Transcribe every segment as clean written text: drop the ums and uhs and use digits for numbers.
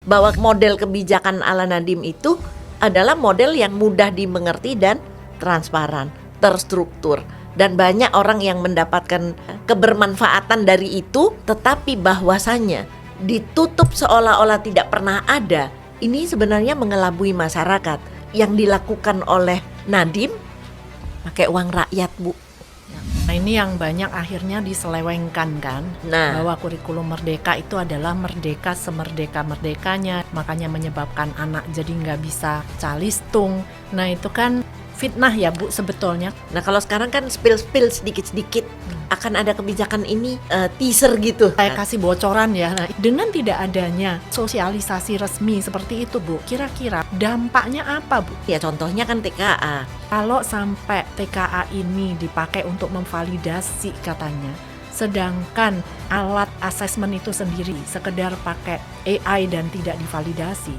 bahwa model kebijakan ala Nadiem itu adalah model yang mudah dimengerti dan transparan, terstruktur. Dan banyak orang yang mendapatkan kebermanfaatan dari itu, tetapi bahwasannya ditutup seolah-olah tidak pernah ada. Ini sebenarnya mengelabui masyarakat. Yang dilakukan oleh Nadiem pakai uang rakyat, Bu. Nah, ini yang banyak akhirnya diselewengkan kan, bahwa kurikulum merdeka itu adalah merdeka semerdeka-merdekanya, makanya menyebabkan anak jadi nggak bisa calistung. Nah itu kan fitnah ya Bu sebetulnya. Nah kalau sekarang kan spill sedikit-sedikit akan ada kebijakan ini, teaser gitu. Saya kasih bocoran ya. Nah, dengan tidak adanya sosialisasi resmi seperti itu Bu, kira-kira dampaknya apa Bu? Ya contohnya kan TKA. Kalau sampai TKA ini dipakai untuk memvalidasi katanya, sedangkan alat asesmen itu sendiri sekedar pakai AI dan tidak divalidasi,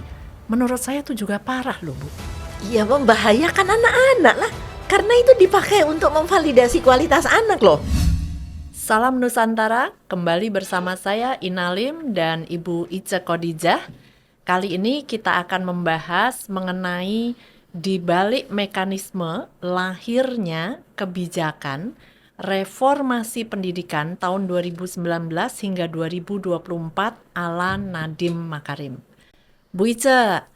menurut saya itu juga parah loh Bu. Ya membahayakan anak-anak lah, karena itu dipakai untuk memvalidasi kualitas anak loh. Salam Nusantara, kembali bersama saya Inalim dan Ibu Ice Khadijah. Kali ini kita akan membahas mengenai di balik mekanisme lahirnya kebijakan reformasi pendidikan tahun 2019 hingga 2024 ala Nadiem Makarim. Bu Ice,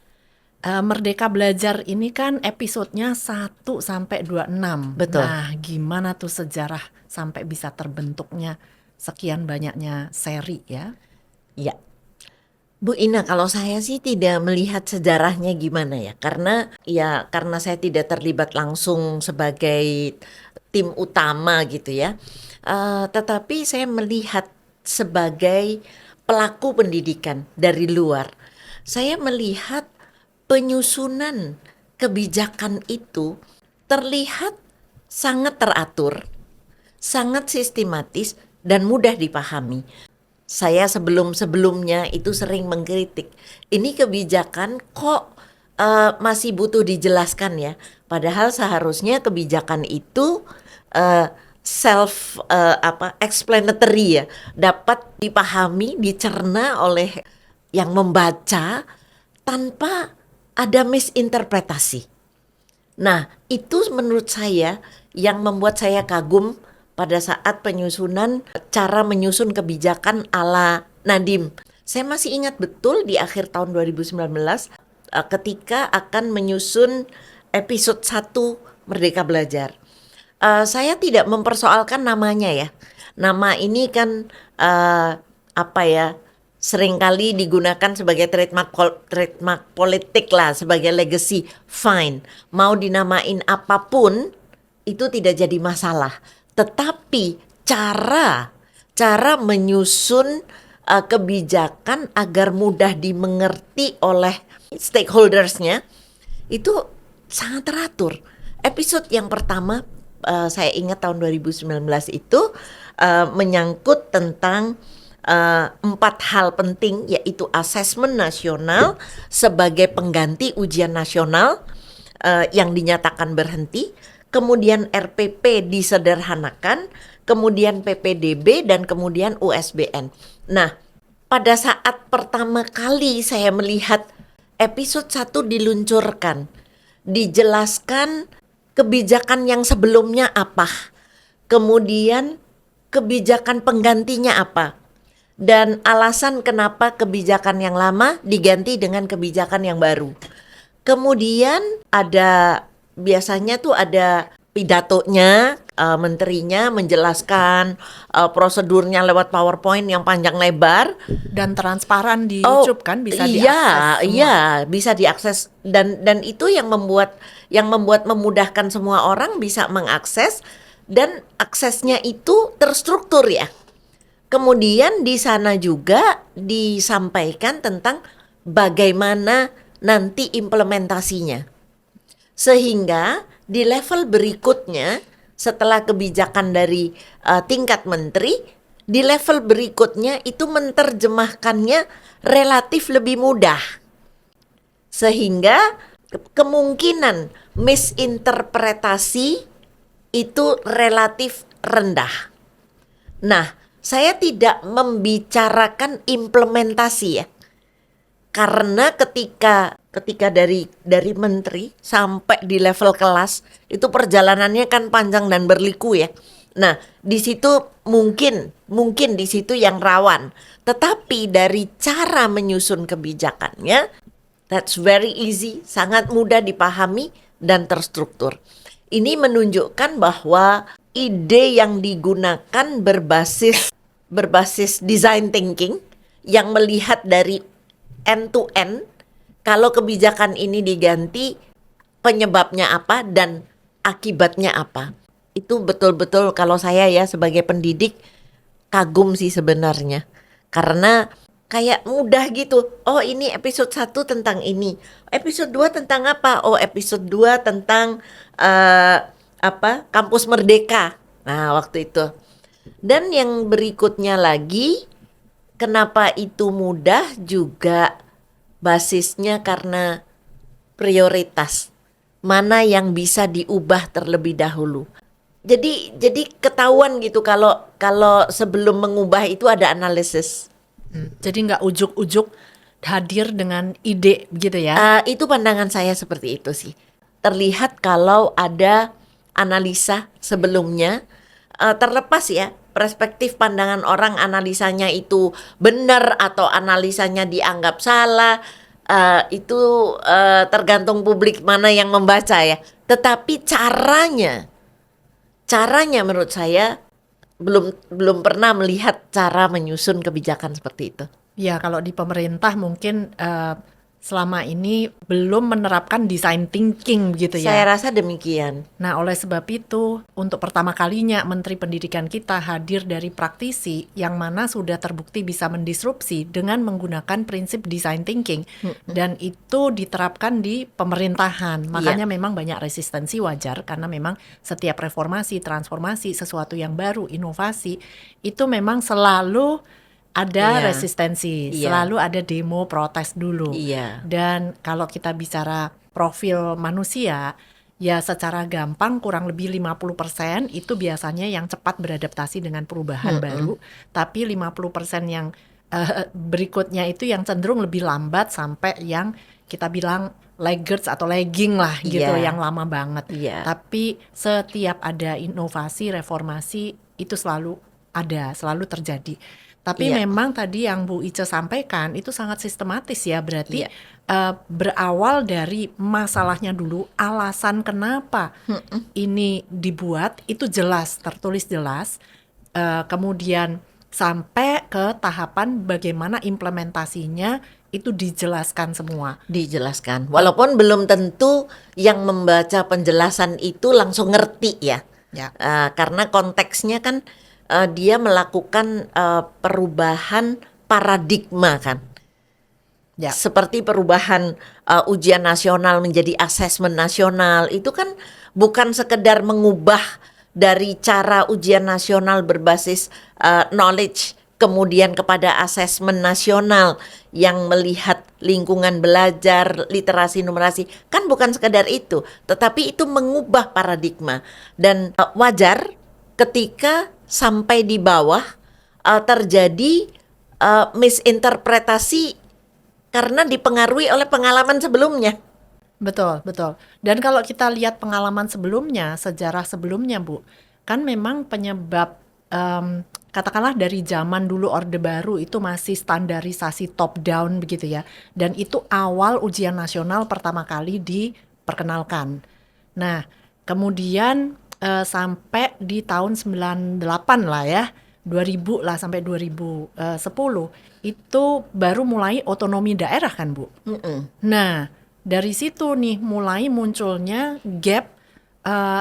Merdeka Belajar ini kan episodenya 1-26. Betul. Nah, gimana tuh sejarah sampai bisa terbentuknya sekian banyaknya seri ya? Ya, Bu Ina, kalau saya sih tidak melihat sejarahnya gimana ya, karena saya tidak terlibat langsung sebagai tim utama gitu ya. Tetapi saya melihat sebagai pelaku pendidikan dari luar. Saya melihat penyusunan kebijakan itu terlihat sangat teratur, sangat sistematis dan mudah dipahami. Saya sebelumnya itu sering mengkritik, ini kebijakan kok masih butuh dijelaskan ya. Padahal seharusnya kebijakan itu explanatory ya, dapat dipahami, dicerna oleh yang membaca tanpa ada misinterpretasi. Nah, itu menurut saya yang membuat saya kagum pada saat cara menyusun kebijakan ala Nadiem. Saya masih ingat betul di akhir tahun 2019 ketika akan menyusun episode 1 Merdeka Belajar. Saya tidak mempersoalkan namanya ya. Nama ini kan seringkali digunakan sebagai trademark politik lah, sebagai legacy, fine. Mau dinamain apapun itu tidak jadi masalah. Tetapi cara menyusun kebijakan agar mudah dimengerti oleh stakeholdersnya itu sangat teratur. Episode yang pertama saya ingat tahun 2019 itu menyangkut tentang 4 hal penting, yaitu asesmen nasional sebagai pengganti ujian nasional yang dinyatakan berhenti, kemudian RPP disederhanakan, kemudian PPDB, dan kemudian USBN. Nah, pada saat pertama kali saya melihat episode 1 diluncurkan, dijelaskan kebijakan yang sebelumnya apa, kemudian kebijakan penggantinya apa, dan alasan kenapa kebijakan yang lama diganti dengan kebijakan yang baru. Kemudian biasanya tuh ada pidatonya, menterinya menjelaskan prosedurnya lewat PowerPoint yang panjang lebar dan transparan di YouTube kan, bisa diakses. Iya, bisa diakses, dan itu yang memudahkan semua orang bisa mengakses, dan aksesnya itu terstruktur ya. Kemudian di sana juga disampaikan tentang bagaimana nanti implementasinya. Sehingga di level berikutnya, setelah kebijakan dari tingkat menteri, di level berikutnya itu menerjemahkannya relatif lebih mudah. Sehingga kemungkinan misinterpretasi itu relatif rendah. Nah, saya tidak membicarakan implementasi ya. Karena ketika dari menteri sampai di level kelas itu perjalanannya kan panjang dan berliku ya. Nah, di situ mungkin di situ yang rawan. Tetapi dari cara menyusun kebijakannya, that's very easy, sangat mudah dipahami dan terstruktur. Ini menunjukkan bahwa ide yang digunakan berbasis design thinking yang melihat dari end to end. Kalau kebijakan ini diganti, penyebabnya apa dan akibatnya apa. Itu betul-betul kalau saya ya sebagai pendidik kagum sih sebenarnya. Karena kayak mudah gitu. Oh, ini episode 1 tentang ini. Episode 2 tentang apa? Oh, episode 2 tentang Kampus Merdeka. Nah, waktu itu. Dan yang berikutnya lagi, kenapa itu mudah juga basisnya karena prioritas. Mana yang bisa diubah terlebih dahulu. Jadi ketahuan gitu kalau sebelum mengubah itu ada analisis. Jadi nggak ujuk-ujuk hadir dengan ide gitu ya? Itu pandangan saya seperti itu sih. Terlihat kalau ada analisa sebelumnya, terlepas ya perspektif pandangan orang analisanya itu benar atau analisanya dianggap salah, itu tergantung publik mana yang membaca ya. Tetapi caranya menurut saya belum pernah melihat cara menyusun kebijakan seperti itu. Ya, kalau di pemerintah mungkin selama ini belum menerapkan design thinking gitu ya. Saya rasa demikian. Nah, oleh sebab itu, untuk pertama kalinya Menteri Pendidikan kita hadir dari praktisi yang mana sudah terbukti bisa mendisrupsi dengan menggunakan prinsip design thinking. Dan itu diterapkan di pemerintahan. Makanya memang banyak resistensi, wajar, karena memang setiap reformasi, transformasi, sesuatu yang baru, inovasi, itu memang selalu ada resistensi, selalu ada demo protes dulu. Dan kalau kita bicara profil manusia, ya secara gampang kurang lebih 50% itu biasanya yang cepat beradaptasi dengan perubahan baru, tapi 50% yang berikutnya itu yang cenderung lebih lambat sampai yang kita bilang laggards atau lagging lah gitu, yang lama banget. Tapi setiap ada inovasi, reformasi itu selalu ada, selalu terjadi. Tapi memang tadi yang Bu Ice sampaikan itu sangat sistematis ya, berarti berawal dari masalahnya dulu, alasan kenapa ini dibuat itu jelas, tertulis jelas, kemudian sampai ke tahapan bagaimana implementasinya itu dijelaskan semua. Dijelaskan, walaupun belum tentu yang membaca penjelasan itu langsung ngerti ya. Karena konteksnya kan dia melakukan perubahan paradigma kan, seperti perubahan ujian nasional menjadi asesmen nasional. Itu kan bukan sekedar mengubah dari cara ujian nasional berbasis knowledge kemudian kepada asesmen nasional yang melihat lingkungan belajar, literasi, numerasi, kan bukan sekedar itu, tetapi itu mengubah paradigma. Dan wajar ketika sampai di bawah terjadi misinterpretasi karena dipengaruhi oleh pengalaman sebelumnya. Betul. Dan kalau kita lihat pengalaman sebelumnya, sejarah sebelumnya, Bu, kan memang penyebab katakanlah dari zaman dulu Orde Baru itu masih standarisasi top down begitu ya. Dan itu awal ujian nasional pertama kali diperkenalkan. Nah, kemudian sampai di tahun 98 lah ya, 2000 lah sampai 2010 itu baru mulai otonomi daerah kan, Bu. Nah, dari situ nih mulai munculnya gap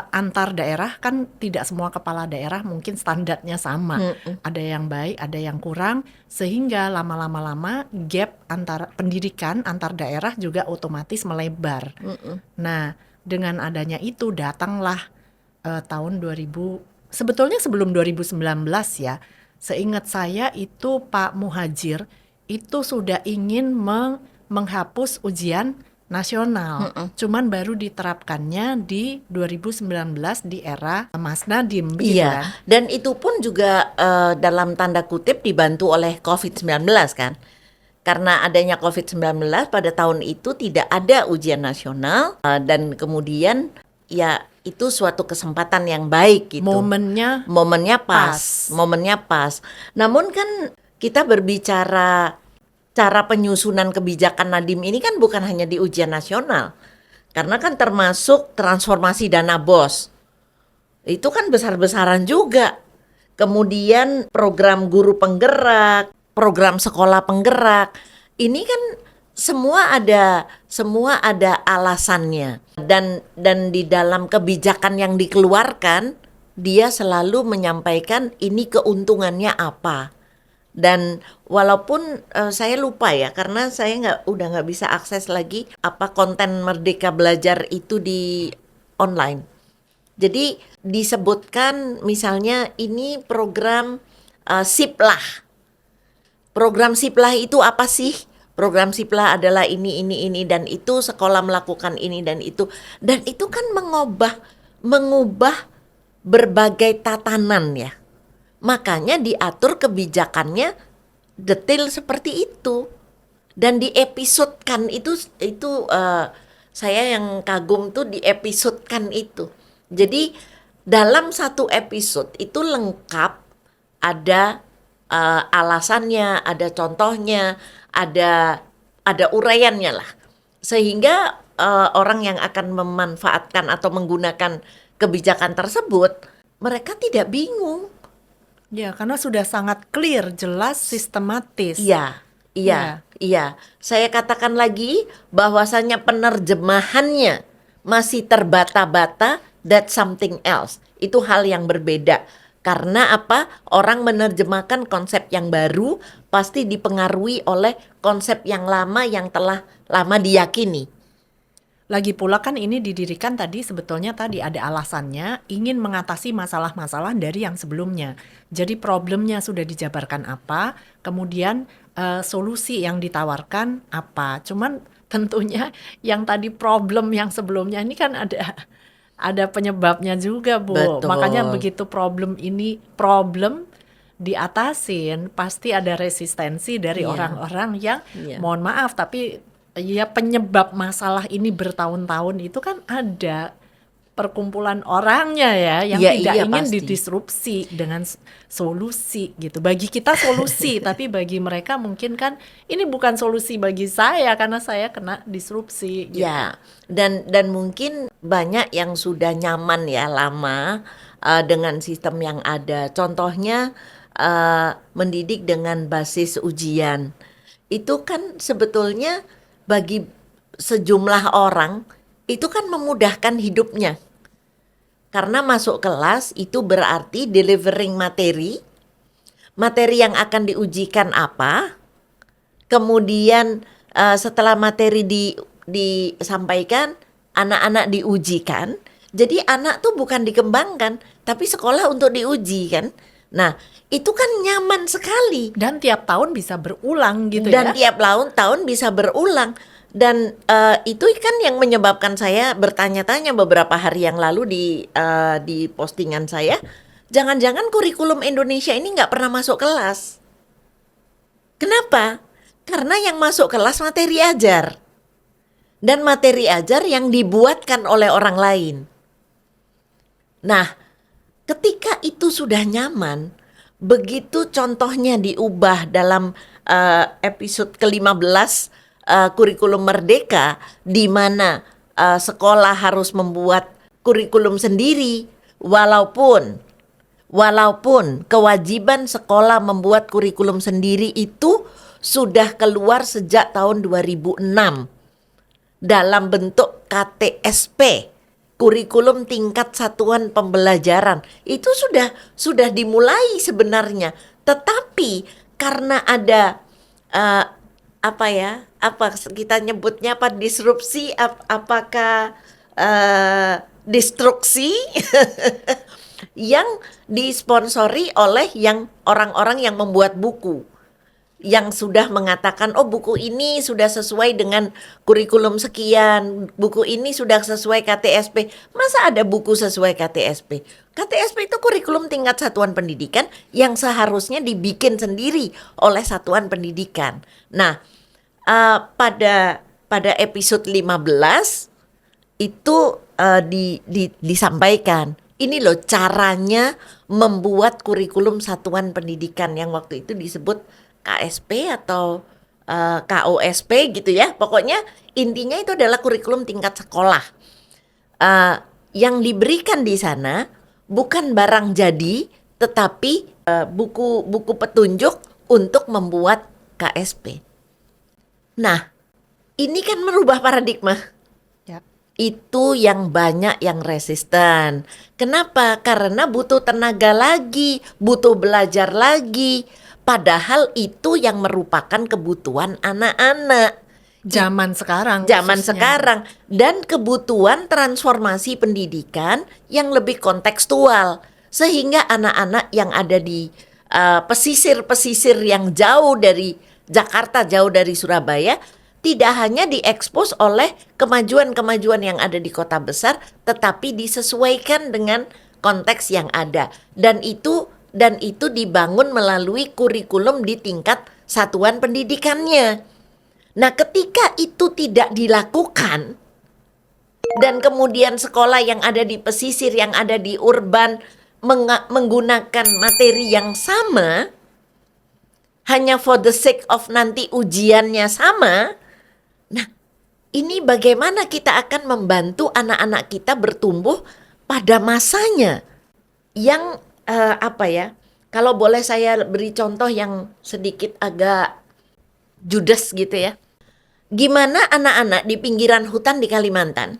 antar daerah, kan tidak semua kepala daerah mungkin standarnya sama. Ada yang baik, ada yang kurang, sehingga lama-lama gap antara pendidikan antar daerah juga otomatis melebar. Nah, dengan adanya itu datanglah tahun 2000, sebetulnya sebelum 2019 ya, seingat saya itu Pak Muhadjir itu sudah ingin menghapus ujian nasional, cuman baru diterapkannya di 2019 di era Mas Nadiem begitu kan? Dan itu pun juga dalam tanda kutip dibantu oleh COVID-19 kan. karena adanya COVID-19 pada tahun itu tidak ada ujian nasional, dan kemudian ya itu suatu kesempatan yang baik gitu. Momennya pas. Namun kan kita berbicara cara penyusunan kebijakan Nadiem ini kan bukan hanya di ujian nasional. Karena kan termasuk transformasi dana BOS. Itu kan besar-besaran juga. Kemudian program guru penggerak, program sekolah penggerak. Ini kan semua ada alasannya. Dan di dalam kebijakan yang dikeluarkan, dia selalu menyampaikan ini keuntungannya apa. Dan walaupun saya lupa ya, karena saya udah nggak bisa akses lagi apa konten Merdeka Belajar itu di online. Jadi disebutkan misalnya ini program Siplah. Program Siplah itu apa sih? Program Siplah adalah ini dan itu, sekolah melakukan ini dan itu. Dan itu kan mengubah berbagai tatanan ya. Makanya diatur kebijakannya detail seperti itu. Dan diepisodekan itu saya yang kagum tuh diepisodekan itu. Jadi dalam satu episode itu lengkap, ada alasannya, ada contohnya, ada uraiannya lah. Sehingga orang yang akan memanfaatkan atau menggunakan kebijakan tersebut, mereka tidak bingung. Ya, karena sudah sangat clear, jelas, sistematis. Iya. Saya katakan lagi bahwasanya penerjemahannya masih terbata-bata, that's something else. Itu hal yang berbeda. Karena apa? Orang menerjemahkan konsep yang baru pasti dipengaruhi oleh konsep yang lama yang telah lama diyakini. Lagi pula kan ini didirikan sebetulnya ada alasannya, ingin mengatasi masalah-masalah dari yang sebelumnya. Jadi problemnya sudah dijabarkan apa, kemudian solusi yang ditawarkan apa. Cuman tentunya yang tadi problem yang sebelumnya ini kan ada penyebabnya juga, Bu. Betul. Makanya begitu problem diatasin, pasti ada resistensi dari orang-orang yang mohon maaf tapi ya penyebab masalah ini bertahun-tahun itu kan ada perkumpulan orangnya ya yang tidak ingin pasti didisrupsi dengan solusi gitu. Bagi kita solusi, tapi bagi mereka mungkin kan ini bukan solusi bagi saya karena saya kena disrupsi gitu. Ya, dan mungkin banyak yang sudah nyaman ya lama dengan sistem yang ada. Contohnya mendidik dengan basis ujian. Itu kan sebetulnya bagi sejumlah orang itu kan memudahkan hidupnya. Karena masuk kelas itu berarti delivering materi yang akan diujikan apa, kemudian setelah materi disampaikan, anak-anak diujikan. Jadi anak tuh bukan dikembangkan, tapi sekolah untuk diuji kan. Nah, itu kan nyaman sekali. Dan tiap tahun bisa berulang gitu Dan ya. tiap tahun bisa berulang. Dan itu kan yang menyebabkan saya bertanya-tanya beberapa hari yang lalu di postingan saya, jangan-jangan kurikulum Indonesia ini nggak pernah masuk kelas. Kenapa? Karena yang masuk kelas materi ajar. Dan materi ajar yang dibuatkan oleh orang lain. Nah, ketika itu sudah nyaman, begitu contohnya diubah dalam episode ke-15 kurikulum Merdeka, di mana sekolah harus membuat kurikulum sendiri, walaupun kewajiban sekolah membuat kurikulum sendiri itu sudah keluar sejak tahun 2006 dalam bentuk KTSP, kurikulum tingkat satuan pembelajaran. Itu sudah dimulai sebenarnya, tetapi karena ada apa kita nyebutnya disrupsi, apakah destruksi yang disponsori oleh yang orang-orang yang membuat buku, yang sudah mengatakan buku ini sudah sesuai dengan kurikulum sekian, buku ini sudah sesuai KTSP. Masa ada buku sesuai KTSP? KTSP itu kurikulum tingkat satuan pendidikan yang seharusnya dibikin sendiri oleh satuan pendidikan. Nah, pada episode 15 itu disampaikan ini loh caranya membuat kurikulum satuan pendidikan yang waktu itu disebut KSP atau KOSP gitu ya. Pokoknya intinya itu adalah kurikulum tingkat sekolah. Yang diberikan di sana bukan barang jadi, tetapi buku-buku petunjuk untuk membuat KSP. Nah, ini kan merubah paradigma. Ya. Itu yang banyak yang resisten. Kenapa? Karena butuh tenaga lagi, butuh belajar lagi. Padahal itu yang merupakan kebutuhan anak-anak. Zaman sekarang. Zaman khususnya. sekarang. Dan kebutuhan transformasi pendidikan yang lebih kontekstual. Sehingga anak-anak yang ada di pesisir-pesisir yang jauh dari Jakarta, jauh dari Surabaya, tidak hanya diekspos oleh kemajuan-kemajuan yang ada di kota besar, tetapi disesuaikan dengan konteks yang ada. Dan itu dibangun melalui kurikulum di tingkat satuan pendidikannya. Nah, ketika itu tidak dilakukan, dan kemudian sekolah yang ada di pesisir, yang ada di urban menggunakan materi yang sama, hanya for the sake of nanti ujiannya sama. Nah, ini bagaimana kita akan membantu anak-anak kita bertumbuh pada masanya yang kalau boleh saya beri contoh yang sedikit agak judes gitu ya. Gimana anak-anak di pinggiran hutan di Kalimantan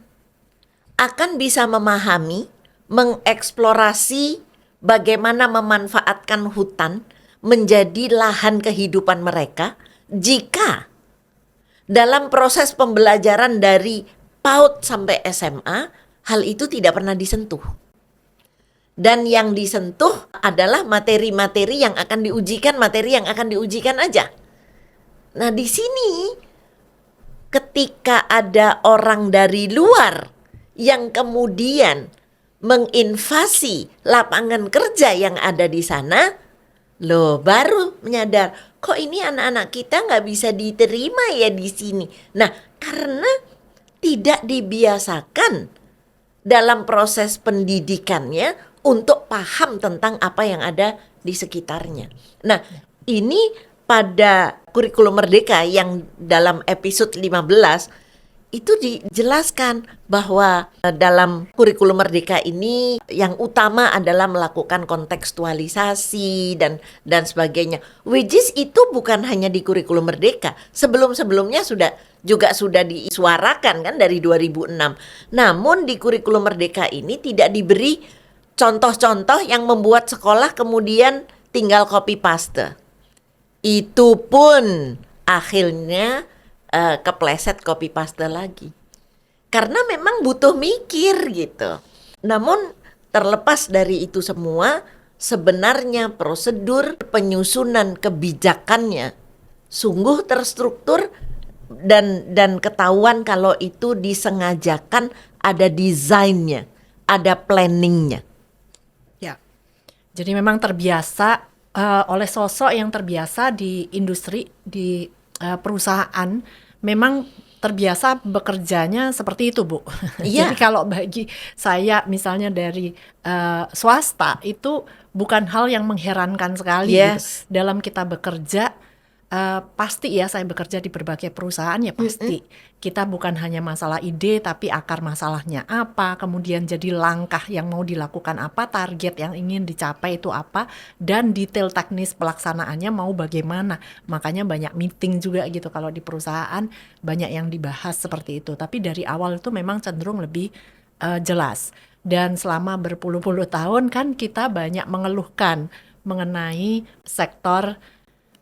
akan bisa memahami, mengeksplorasi bagaimana memanfaatkan hutan menjadi lahan kehidupan mereka jika dalam proses pembelajaran dari PAUD sampai SMA hal itu tidak pernah disentuh. Dan yang disentuh adalah materi-materi yang akan diujikan, materi yang akan diujikan aja. Nah, di sini ketika ada orang dari luar yang kemudian menginvasi lapangan kerja yang ada di sana, loh baru menyadar, kok ini anak-anak kita nggak bisa diterima ya di sini. Nah, karena tidak dibiasakan dalam proses pendidikannya untuk paham tentang apa yang ada di sekitarnya. Nah, ini pada kurikulum Merdeka yang dalam episode 15 itu dijelaskan bahwa dalam kurikulum Merdeka ini yang utama adalah melakukan kontekstualisasi dan sebagainya. Which is itu bukan hanya di kurikulum Merdeka. Sebelum-sebelumnya sudah disuarakan kan dari 2006. Namun di kurikulum Merdeka ini tidak diberi contoh-contoh yang membuat sekolah kemudian tinggal copy paste. Itu pun akhirnya kepleset copy paste lagi. Karena memang butuh mikir gitu. Namun terlepas dari itu semua, sebenarnya prosedur penyusunan kebijakannya sungguh terstruktur dan ketahuan kalau itu disengajakan, ada desainnya, ada planningnya. Ya, jadi memang terbiasa oleh sosok yang terbiasa di industri, di perusahaan, memang terbiasa bekerjanya seperti itu, Bu. Iya. Jadi kalau bagi saya misalnya dari swasta itu bukan hal yang mengherankan sekali gitu. Yes. Dalam kita bekerja pasti ya, saya bekerja di berbagai perusahaan ya pasti kita bukan hanya masalah ide tapi akar masalahnya apa, kemudian jadi langkah yang mau dilakukan apa, target yang ingin dicapai itu apa, dan detail teknis pelaksanaannya mau bagaimana. Makanya banyak meeting juga gitu kalau di perusahaan, banyak yang dibahas seperti itu. Tapi dari awal itu memang cenderung lebih jelas. Dan selama berpuluh-puluh tahun kan kita banyak mengeluhkan mengenai sektor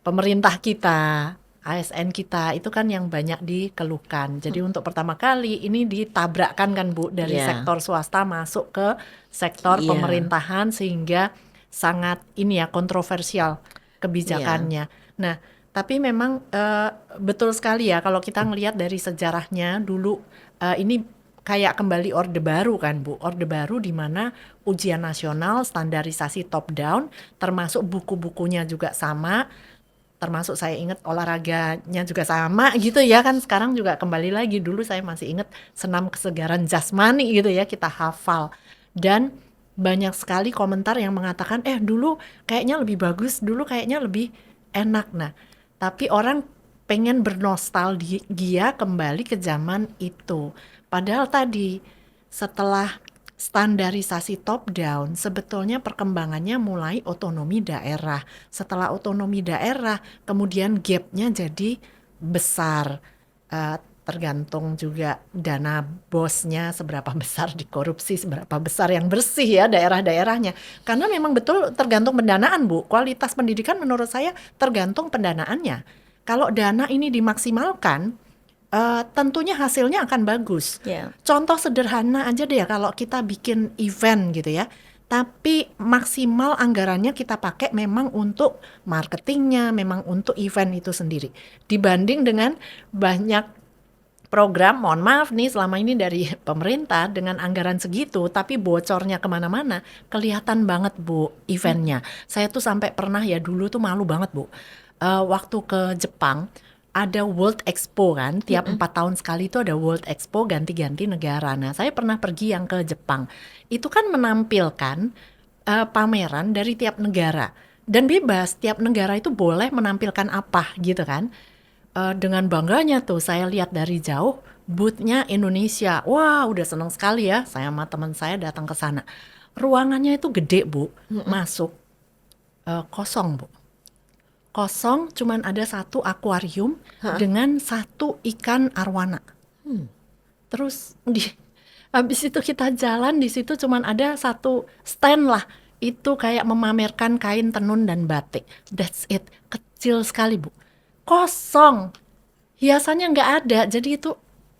pemerintah kita, ASN kita, itu kan yang banyak dikeluhkan. Jadi untuk pertama kali ini ditabrakkan kan Bu, dari sektor swasta masuk ke sektor pemerintahan, sehingga sangat kontroversial kebijakannya. Nah, tapi memang betul sekali ya kalau kita ngelihat dari sejarahnya dulu, ini kayak kembali Orde Baru kan Bu, Orde Baru di mana ujian nasional standarisasi top down, termasuk buku-bukunya juga sama. termasuk saya ingat olahraganya juga sama gitu ya kan, sekarang juga kembali lagi, dulu saya masih ingat senam kesegaran jasmani gitu ya, kita hafal. Dan banyak sekali komentar yang mengatakan dulu kayaknya lebih bagus, dulu kayaknya lebih enak. Nah, tapi orang pengen bernostalgia kembali ke zaman itu. Padahal tadi setelah standarisasi top down, sebetulnya perkembangannya mulai otonomi daerah. Setelah otonomi daerah, kemudian gapnya jadi besar. Tergantung juga dana bosnya seberapa besar dikorupsi, seberapa besar yang bersih ya daerah-daerahnya. Karena memang betul tergantung pendanaan, Bu. Kualitas pendidikan menurut saya tergantung pendanaannya. Kalau dana ini dimaksimalkan, tentunya hasilnya akan bagus. Yeah. Contoh sederhana aja deh ya, kalau kita bikin event gitu ya, tapi maksimal anggarannya kita pakai memang untuk marketingnya, memang untuk event itu sendiri. Dibanding dengan banyak program, mohon maaf nih selama ini dari pemerintah dengan anggaran segitu, tapi bocornya kemana-mana, kelihatan banget Bu eventnya. Saya tuh sampai pernah ya dulu tuh malu banget Bu, waktu ke Jepang, ada World Expo kan, tiap 4 tahun sekali itu ada World Expo ganti-ganti negara. Nah, saya pernah pergi yang ke Jepang. Itu kan menampilkan pameran dari tiap negara. Dan bebas, tiap negara itu boleh menampilkan apa gitu kan. Dengan bangganya tuh saya lihat dari jauh booth-nya Indonesia. Wah, udah seneng sekali ya. Saya sama teman saya datang ke sana. Ruangannya itu gede Bu, masuk kosong Bu. Kosong, cuman ada satu akuarium dengan satu ikan arwana. Terus habis itu kita jalan, di situ cuman ada satu stand lah, itu kayak memamerkan kain tenun dan batik. That's it, kecil sekali Bu, kosong, hiasannya nggak ada. Jadi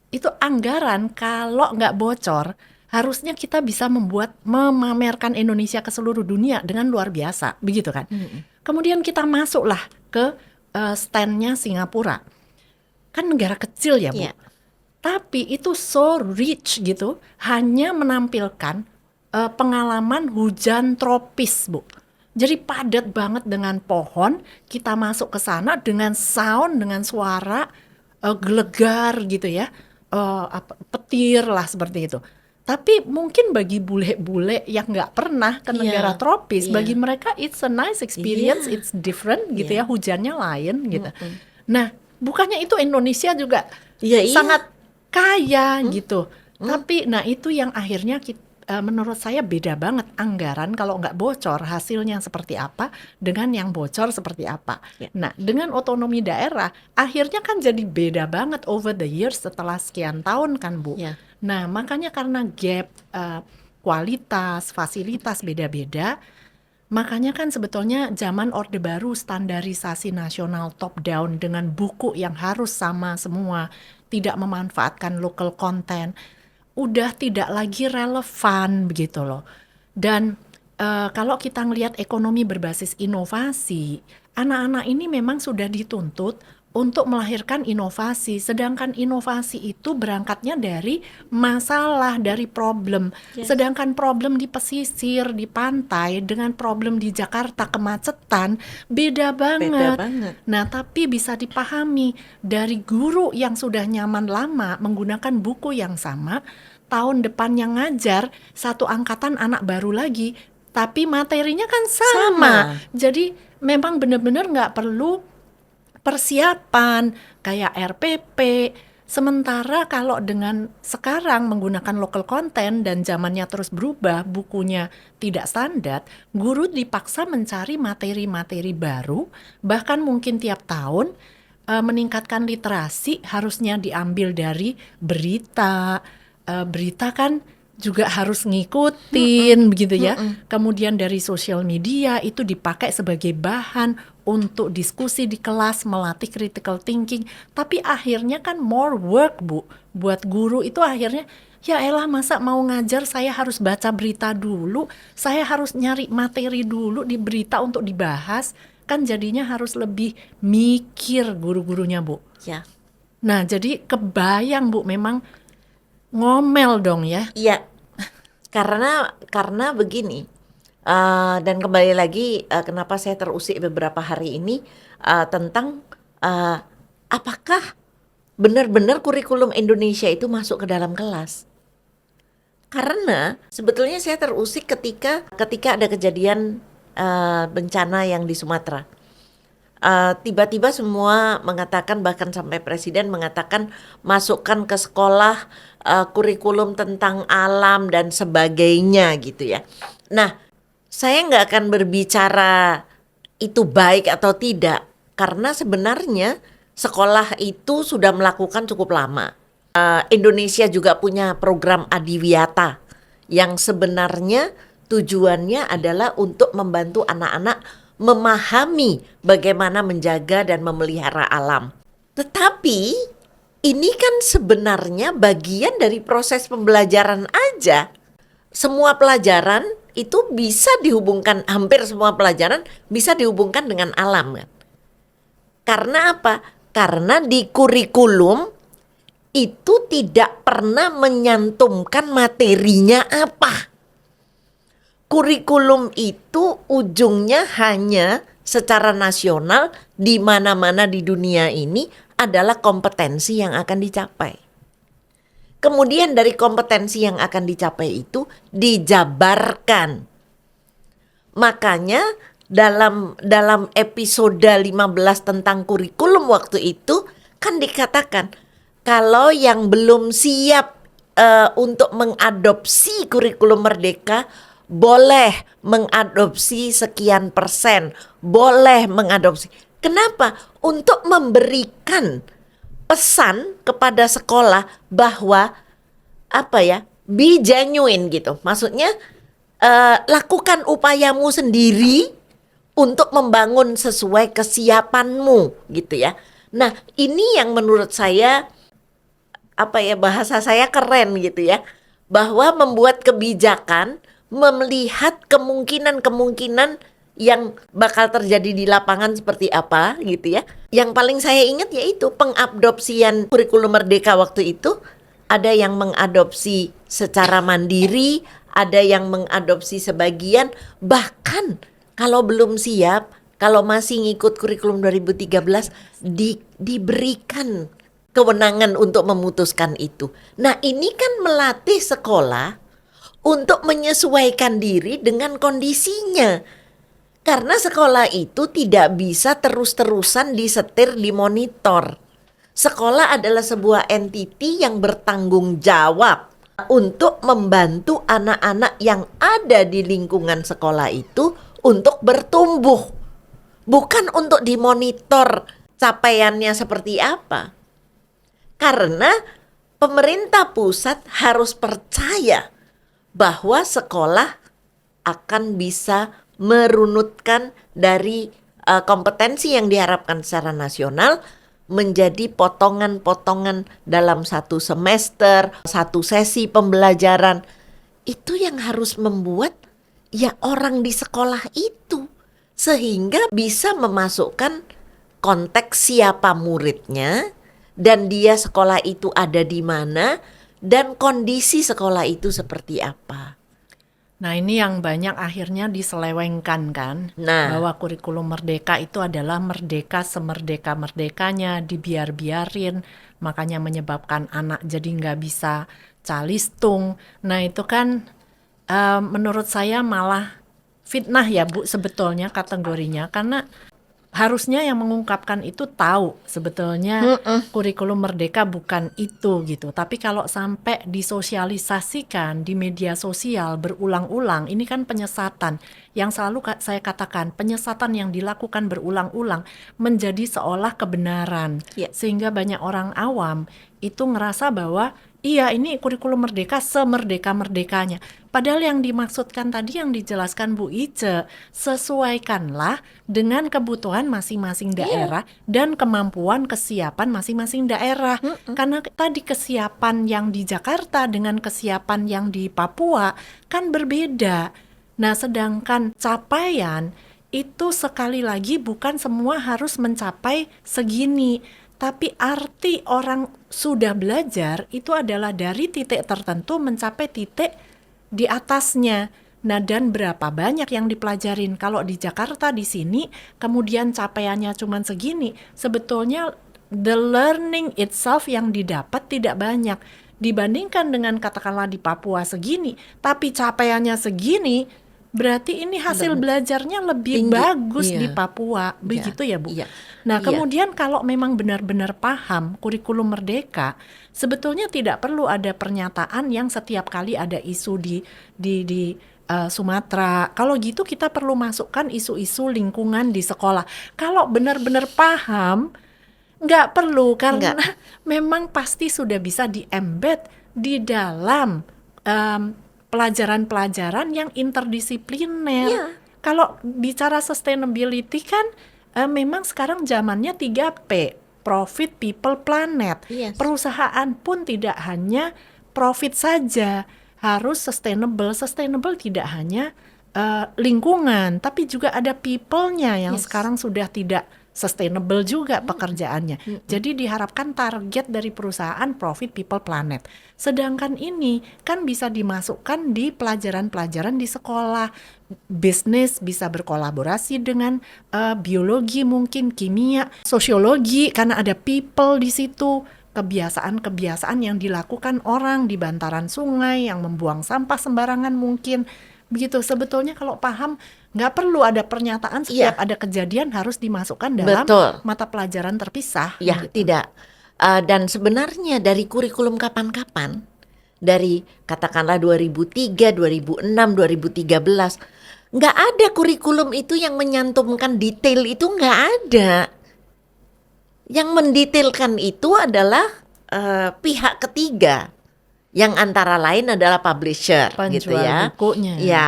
itu anggaran kalau nggak bocor, harusnya kita bisa memamerkan Indonesia ke seluruh dunia dengan luar biasa, begitu kan? Kemudian kita masuklah ke standnya Singapura, kan negara kecil ya Bu, tapi itu so rich gitu, hanya menampilkan pengalaman hujan tropis Bu. Jadi padat banget dengan pohon, kita masuk ke sana dengan sound, dengan suara gelegar gitu ya, petir lah seperti itu. Tapi mungkin bagi bule-bule yang nggak pernah ke negara tropis, bagi mereka it's a nice experience, it's different gitu ya, hujannya lain gitu. Nah, bukannya itu Indonesia juga sangat kaya gitu. Tapi nah itu yang akhirnya menurut saya beda banget anggaran kalau nggak bocor hasilnya seperti apa dengan yang bocor seperti apa. Nah, dengan otonomi daerah akhirnya kan jadi beda banget over the years setelah sekian tahun kan Bu. Nah, makanya karena gap kualitas, fasilitas beda-beda, makanya kan sebetulnya zaman Orde Baru standarisasi nasional top down dengan buku yang harus sama semua, tidak memanfaatkan local content, udah tidak lagi relevan begitu loh. Dan kalau kita ngelihat ekonomi berbasis inovasi, anak-anak ini memang sudah dituntut untuk melahirkan inovasi, sedangkan inovasi itu berangkatnya dari masalah, dari problem. Sedangkan problem di pesisir, di pantai, dengan problem di Jakarta kemacetan, beda banget. Nah, tapi bisa dipahami dari guru yang sudah nyaman lama menggunakan buku yang sama, tahun depan yang ngajar satu angkatan anak baru lagi, tapi materinya kan sama. Jadi memang benar-benar nggak perlu persiapan kayak RPP. Sementara kalau dengan sekarang menggunakan local content dan zamannya terus berubah, bukunya tidak standar, guru dipaksa mencari materi-materi baru, bahkan mungkin tiap tahun meningkatkan literasi harusnya diambil dari berita. Berita kan juga harus ngikutin begitu ya. Kemudian dari sosial media itu dipakai sebagai bahan untuk diskusi di kelas, melatih critical thinking. Tapi akhirnya kan more work Bu. Buat guru itu akhirnya ya elah, masa mau ngajar saya harus baca berita dulu, saya harus nyari materi dulu di berita untuk dibahas. Kan jadinya harus lebih mikir guru-gurunya Bu. Nah, jadi kebayang Bu, memang ngomel dong ya. Iya. Karena begini, Dan kembali lagi, kenapa saya terusik beberapa hari ini tentang apakah benar-benar kurikulum Indonesia itu masuk ke dalam kelas? Karena sebetulnya saya terusik ketika ada kejadian bencana yang di Sumatera. Tiba-tiba semua mengatakan, bahkan sampai presiden mengatakan masukkan ke sekolah kurikulum tentang alam dan sebagainya gitu ya. Nah, saya nggak akan berbicara itu baik atau tidak, karena sebenarnya sekolah itu sudah melakukan cukup lama. Indonesia juga punya program Adiwiyata yang sebenarnya tujuannya adalah untuk membantu anak-anak memahami bagaimana menjaga dan memelihara alam. Tetapi ini kan sebenarnya bagian dari proses pembelajaran aja. Semua pelajaran itu bisa dihubungkan, hampir semua pelajaran bisa dihubungkan dengan alam kan. Karena apa? Karena di kurikulum itu tidak pernah menyantumkan materinya apa. Kurikulum itu ujungnya hanya secara nasional di mana-mana di dunia ini adalah kompetensi yang akan dicapai. Kemudian dari kompetensi yang akan dicapai itu dijabarkan. Makanya dalam episode 15 tentang kurikulum waktu itu kan dikatakan kalau yang belum siap untuk mengadopsi kurikulum Merdeka boleh mengadopsi sekian persen, boleh mengadopsi. Kenapa? Untuk memberikan pesan kepada sekolah bahwa be genuine gitu. Maksudnya lakukan upayamu sendiri untuk membangun sesuai kesiapanmu gitu ya. Nah, ini yang menurut saya bahasa saya keren gitu ya, bahwa membuat kebijakan melihat kemungkinan-kemungkinan yang bakal terjadi di lapangan seperti apa gitu ya. Yang paling saya ingat yaitu pengadopsian kurikulum Merdeka waktu itu. Ada yang mengadopsi secara mandiri, ada yang mengadopsi sebagian, bahkan kalau belum siap, kalau masih ngikut kurikulum 2013 diberikan kewenangan untuk memutuskan itu. Nah, ini kan melatih sekolah untuk menyesuaikan diri dengan kondisinya. Karena sekolah itu tidak bisa terus-terusan disetir, dimonitor. Sekolah adalah sebuah entiti yang bertanggung jawab untuk membantu anak-anak yang ada di lingkungan sekolah itu untuk bertumbuh. Bukan untuk dimonitor capaiannya seperti apa. Karena pemerintah pusat harus percaya bahwa sekolah akan bisa merunutkan dari kompetensi yang diharapkan secara nasional menjadi potongan-potongan dalam satu semester, satu sesi pembelajaran. Itu yang harus membuat ya orang di sekolah itu, sehingga bisa memasukkan konteks siapa muridnya dan dia sekolah itu ada di mana dan kondisi sekolah itu seperti apa. Nah, ini yang banyak akhirnya diselewengkan kan, bahwa kurikulum Merdeka itu adalah merdeka semerdeka-merdekanya, dibiar-biarin, makanya menyebabkan anak jadi nggak bisa calistung. Nah, itu kan menurut saya malah fitnah ya Bu sebetulnya kategorinya, karena harusnya yang mengungkapkan itu tahu sebetulnya kurikulum Merdeka bukan itu gitu. Tapi kalau sampai disosialisasikan di media sosial berulang-ulang, ini kan penyesatan. Yang selalu saya katakan, penyesatan yang dilakukan berulang-ulang menjadi seolah kebenaran. Sehingga banyak orang awam itu ngerasa bahwa iya ini kurikulum Merdeka semerdeka-merdekanya. Padahal yang dimaksudkan tadi yang dijelaskan Bu Ice, sesuaikanlah dengan kebutuhan masing-masing daerah dan kemampuan kesiapan masing-masing daerah. Karena tadi kesiapan yang di Jakarta dengan kesiapan yang di Papua kan berbeda. Nah, sedangkan capaian itu sekali lagi bukan semua harus mencapai segini. Tapi arti orang sudah belajar itu adalah dari titik tertentu mencapai titik di atasnya. Nah, dan berapa banyak yang dipelajarin? Kalau di Jakarta di sini, kemudian capaiannya cuma segini, sebetulnya the learning itself yang didapat tidak banyak. Dibandingkan dengan katakanlah di Papua segini, tapi capaiannya segini, berarti ini hasil belajarnya lebih Tinggi. bagus Iya. di Papua. Begitu ya, Bu? Iya. Nah, Iya. kemudian kalau memang benar-benar paham kurikulum merdeka, sebetulnya tidak perlu ada pernyataan yang setiap kali ada isu di Sumatera. Kalau gitu kita perlu masukkan isu-isu lingkungan di sekolah. Kalau benar-benar paham, nggak perlu, karena memang pasti sudah bisa di-embed di dalam pelajaran-pelajaran yang interdisipliner. Iya. Kalau bicara sustainability kan memang sekarang zamannya 3P, profit, people, planet. Yes. Perusahaan pun tidak hanya profit saja, harus sustainable. Sustainable tidak hanya lingkungan, tapi juga ada people-nya yang Yes. sekarang sudah tidak sustainable juga pekerjaannya. Jadi diharapkan target dari perusahaan profit, people, planet. Sedangkan ini kan bisa dimasukkan di pelajaran-pelajaran di sekolah. Bisnis bisa berkolaborasi dengan biologi, mungkin kimia, sosiologi, karena ada people di situ. Kebiasaan-kebiasaan yang dilakukan orang di bantaran sungai yang membuang sampah sembarangan mungkin. Begitu, sebetulnya kalau paham nggak perlu ada pernyataan setiap ada kejadian harus dimasukkan dalam mata pelajaran terpisah. Ya, gitu. tidak. Dan sebenarnya dari kurikulum kapan-kapan, dari katakanlah 2003, 2006, 2013, nggak ada kurikulum itu yang menyantumkan detail itu, nggak ada. Yang mendetailkan itu adalah pihak ketiga, yang antara lain adalah publisher, Penjual gitu ya. bukunya. Ya,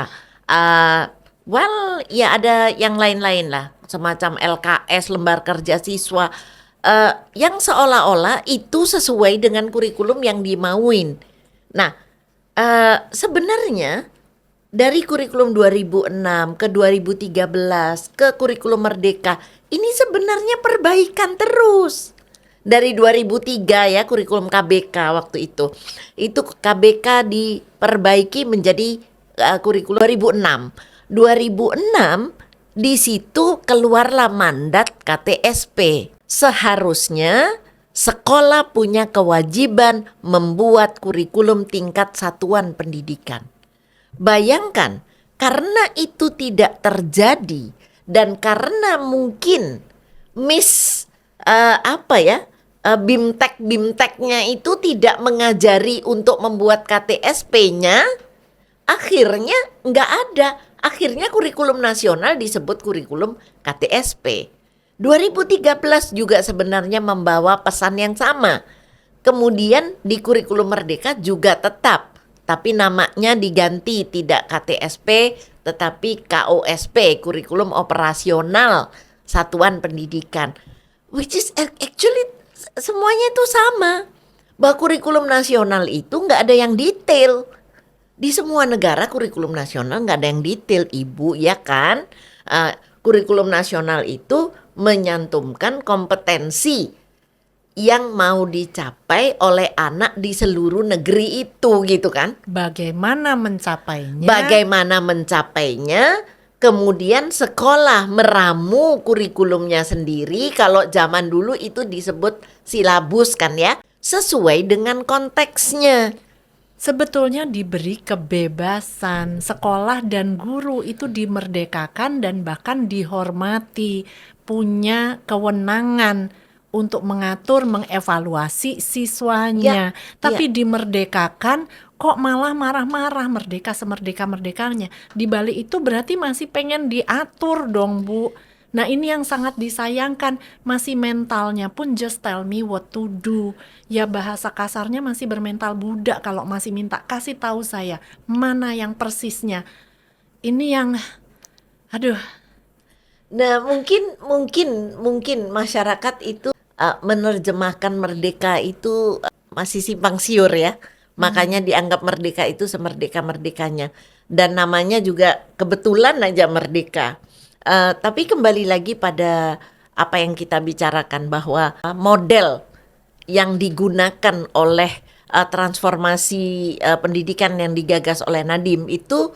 ya ada yang lain-lain lah, semacam LKS, lembar kerja siswa, yang seolah-olah itu sesuai dengan kurikulum yang dimauin. Nah, sebenarnya dari kurikulum 2006 ke 2013 ke kurikulum Merdeka, ini sebenarnya perbaikan terus. Dari 2003 ya, kurikulum KBK waktu itu. Itu KBK diperbaiki menjadi kurikulum 2006. 2006 di situ keluarlah mandat KTSP. Seharusnya sekolah punya kewajiban membuat kurikulum tingkat satuan pendidikan. Bayangkan, karena itu tidak terjadi dan karena mungkin BIMTEK-BIMTEKnya itu tidak mengajari untuk membuat KTSP-nya, akhirnya nggak ada. Akhirnya kurikulum nasional disebut kurikulum KTSP. 2013 juga sebenarnya membawa pesan yang sama. Kemudian di kurikulum Merdeka juga tetap, tapi namanya diganti, tidak KTSP tetapi KOSP, kurikulum operasional satuan pendidikan. Which is actually semuanya itu sama. Bahwa kurikulum nasional itu nggak ada yang detail. Di semua negara kurikulum nasional nggak ada yang detail, Ibu, ya kan? Kurikulum nasional itu menyantumkan kompetensi yang mau dicapai oleh anak di seluruh negeri itu, gitu kan? Bagaimana mencapainya? Kemudian sekolah meramu kurikulumnya sendiri. Kalau zaman dulu itu disebut silabus kan ya, sesuai dengan konteksnya. Sebetulnya diberi kebebasan, sekolah dan guru itu dimerdekakan dan bahkan dihormati, punya kewenangan untuk mengatur, mengevaluasi siswanya. Tapi dimerdekakan kok malah marah-marah, merdeka semerdeka-merdekanya. Di balik itu berarti masih pengen diatur dong, Bu. Nah, ini yang sangat disayangkan, masih mentalnya pun just tell me what to do. Ya bahasa kasarnya masih bermental budak kalau masih minta kasih tahu saya mana yang persisnya. Ini yang aduh. Nah, mungkin masyarakat itu menerjemahkan merdeka itu masih simpang siur ya. Makanya dianggap merdeka itu semerdeka-merdekanya. Dan namanya juga kebetulan aja merdeka. Tapi kembali lagi pada apa yang kita bicarakan, bahwa model yang digunakan oleh transformasi pendidikan yang digagas oleh Nadiem itu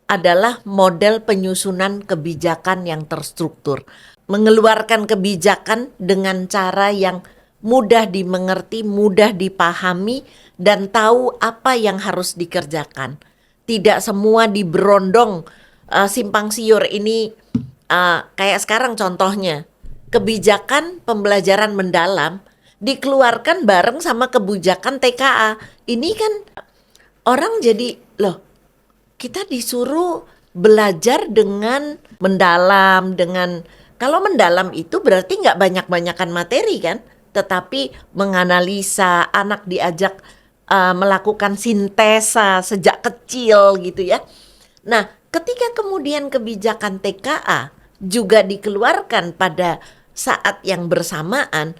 adalah model penyusunan kebijakan yang terstruktur. Mengeluarkan kebijakan dengan cara yang mudah dimengerti, mudah dipahami, dan tahu apa yang harus dikerjakan. Tidak semua diberondong simpang siur ini. Kayak sekarang contohnya, kebijakan pembelajaran mendalam dikeluarkan bareng sama kebijakan TKA. Ini kan orang jadi, loh, kita disuruh belajar dengan mendalam, kalau mendalam itu berarti nggak banyak-banyakan materi kan, tetapi menganalisa, anak diajak melakukan sintesa sejak kecil gitu ya. Nah, ketika kemudian kebijakan TKA juga dikeluarkan pada saat yang bersamaan,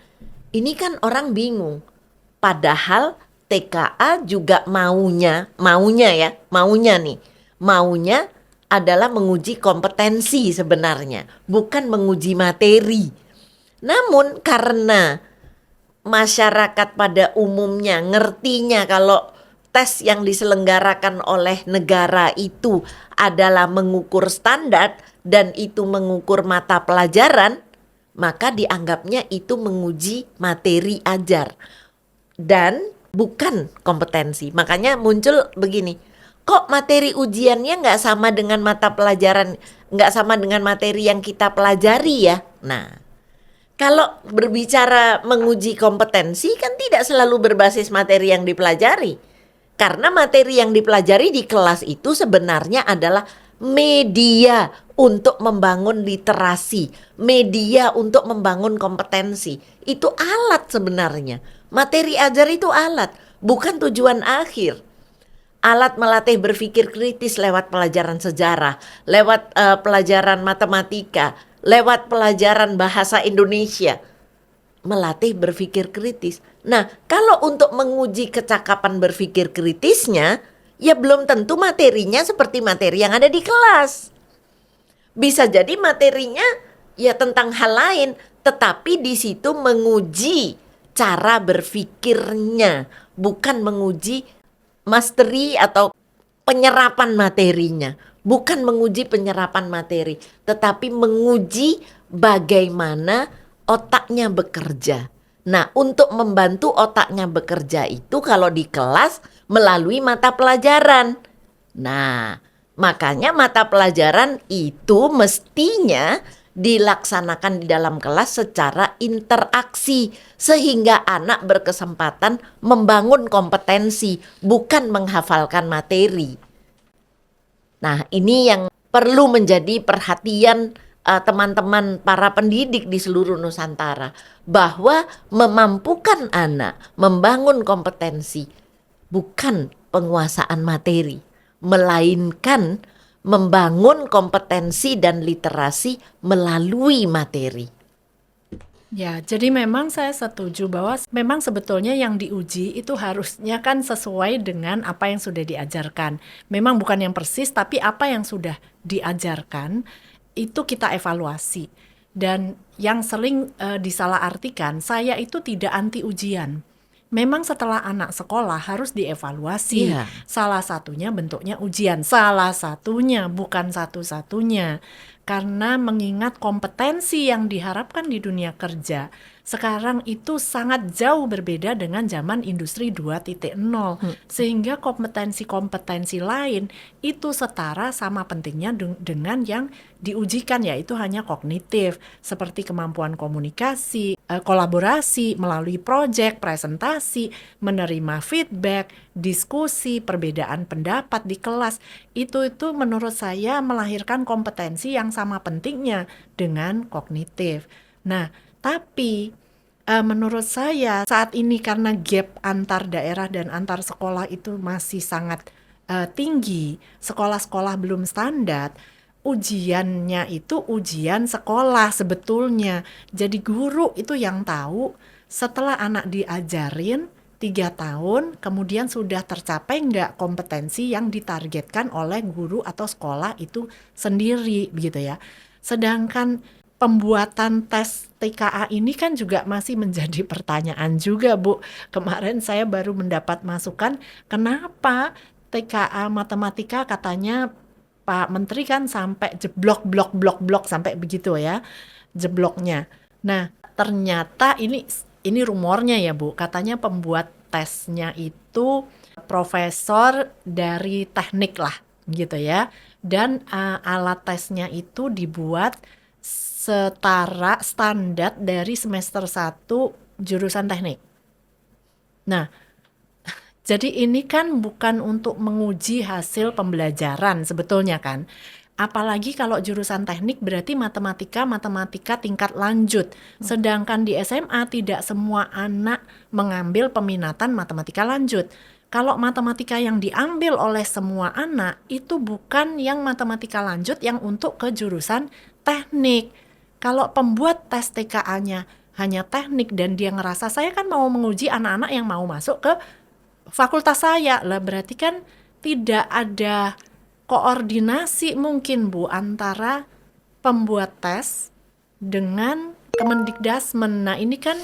ini kan orang bingung. Padahal TKA juga maunya adalah menguji kompetensi sebenarnya, bukan menguji materi. Namun karena masyarakat pada umumnya ngertinya kalau tes yang diselenggarakan oleh negara itu adalah mengukur standar dan itu mengukur mata pelajaran, maka dianggapnya itu menguji materi ajar dan bukan kompetensi. Makanya muncul begini, kok materi ujiannya nggak sama dengan mata pelajaran, nggak sama dengan materi yang kita pelajari ya. Nah, kalau berbicara menguji kompetensi kan tidak selalu berbasis materi yang dipelajari. Karena materi yang dipelajari di kelas itu sebenarnya adalah media untuk membangun literasi, media untuk membangun kompetensi. Itu alat sebenarnya. Materi ajar itu alat, bukan tujuan akhir. Alat melatih berpikir kritis lewat pelajaran sejarah, lewat pelajaran matematika, lewat pelajaran bahasa Indonesia. Melatih berpikir kritis. Nah, kalau untuk menguji kecakapan berpikir kritisnya, ya belum tentu materinya seperti materi yang ada di kelas. Bisa jadi materinya ya tentang hal lain, tetapi di situ menguji cara berpikirnya, bukan menguji mastery atau penyerapan materinya. Bukan menguji penyerapan materi, tetapi menguji bagaimana otaknya bekerja. Nah, untuk membantu otaknya bekerja itu kalau di kelas melalui mata pelajaran. Nah, makanya mata pelajaran itu mestinya dilaksanakan di dalam kelas secara interaksi sehingga anak berkesempatan membangun kompetensi, bukan menghafalkan materi. Nah, ini yang perlu menjadi perhatian teman-teman para pendidik di seluruh Nusantara, bahwa memampukan anak membangun kompetensi bukan penguasaan materi, melainkan membangun kompetensi dan literasi melalui materi. Ya, jadi memang saya setuju bahwa memang sebetulnya yang diuji itu harusnya kan sesuai dengan apa yang sudah diajarkan. Memang bukan yang persis, tapi apa yang sudah diajarkan itu kita evaluasi. Dan yang sering disalahartikan, saya itu tidak anti ujian. Memang setelah anak sekolah harus dievaluasi. Iya. Salah satunya bentuknya ujian, salah satunya bukan satu-satunya. Karena mengingat kompetensi yang diharapkan di dunia kerja sekarang itu sangat jauh berbeda dengan zaman industri 2.0. Sehingga kompetensi-kompetensi lain itu setara sama pentingnya dengan yang diujikan, yaitu hanya kognitif, seperti kemampuan komunikasi, kolaborasi melalui proyek, presentasi, menerima feedback, diskusi, perbedaan pendapat di kelas. Itu menurut saya melahirkan kompetensi yang sama pentingnya dengan kognitif. Nah, tapi menurut saya saat ini karena gap antar daerah dan antar sekolah itu masih sangat tinggi, sekolah-sekolah belum standar, ujiannya itu ujian sekolah sebetulnya. Jadi guru itu yang tahu setelah anak diajarin 3 tahun, kemudian sudah tercapai nggak kompetensi yang ditargetkan oleh guru atau sekolah itu sendiri, begitu ya. Sedangkan pembuatan tes TKA ini kan juga masih menjadi pertanyaan juga, Bu. Kemarin saya baru mendapat masukan, kenapa TKA matematika katanya Pak Menteri kan sampai jeblok sampai begitu ya, jebloknya. Nah, ternyata ini rumornya ya Bu, katanya pembuat tesnya itu profesor dari teknik lah gitu ya. Dan alat tesnya itu dibuat setara standar dari semester 1 jurusan teknik. Nah, jadi ini kan bukan untuk menguji hasil pembelajaran sebetulnya kan. Apalagi kalau jurusan teknik berarti matematika tingkat lanjut. Sedangkan di SMA tidak semua anak mengambil peminatan matematika lanjut. Kalau matematika yang diambil oleh semua anak itu bukan yang matematika lanjut yang untuk ke jurusan teknik. Kalau pembuat tes TKA-nya hanya teknik dan dia ngerasa saya kan mau menguji anak-anak yang mau masuk ke fakultas saya lah, berarti kan tidak ada koordinasi mungkin Bu antara pembuat tes dengan Kemendikdasmen. Nah ini kan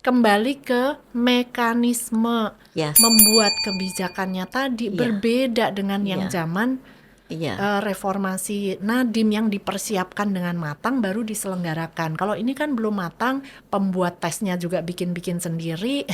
kembali ke mekanisme membuat kebijakannya tadi berbeda dengan yang zaman reformasi Nadiem yang dipersiapkan dengan matang baru diselenggarakan. Kalau ini kan belum matang, pembuat tesnya juga bikin-bikin sendiri,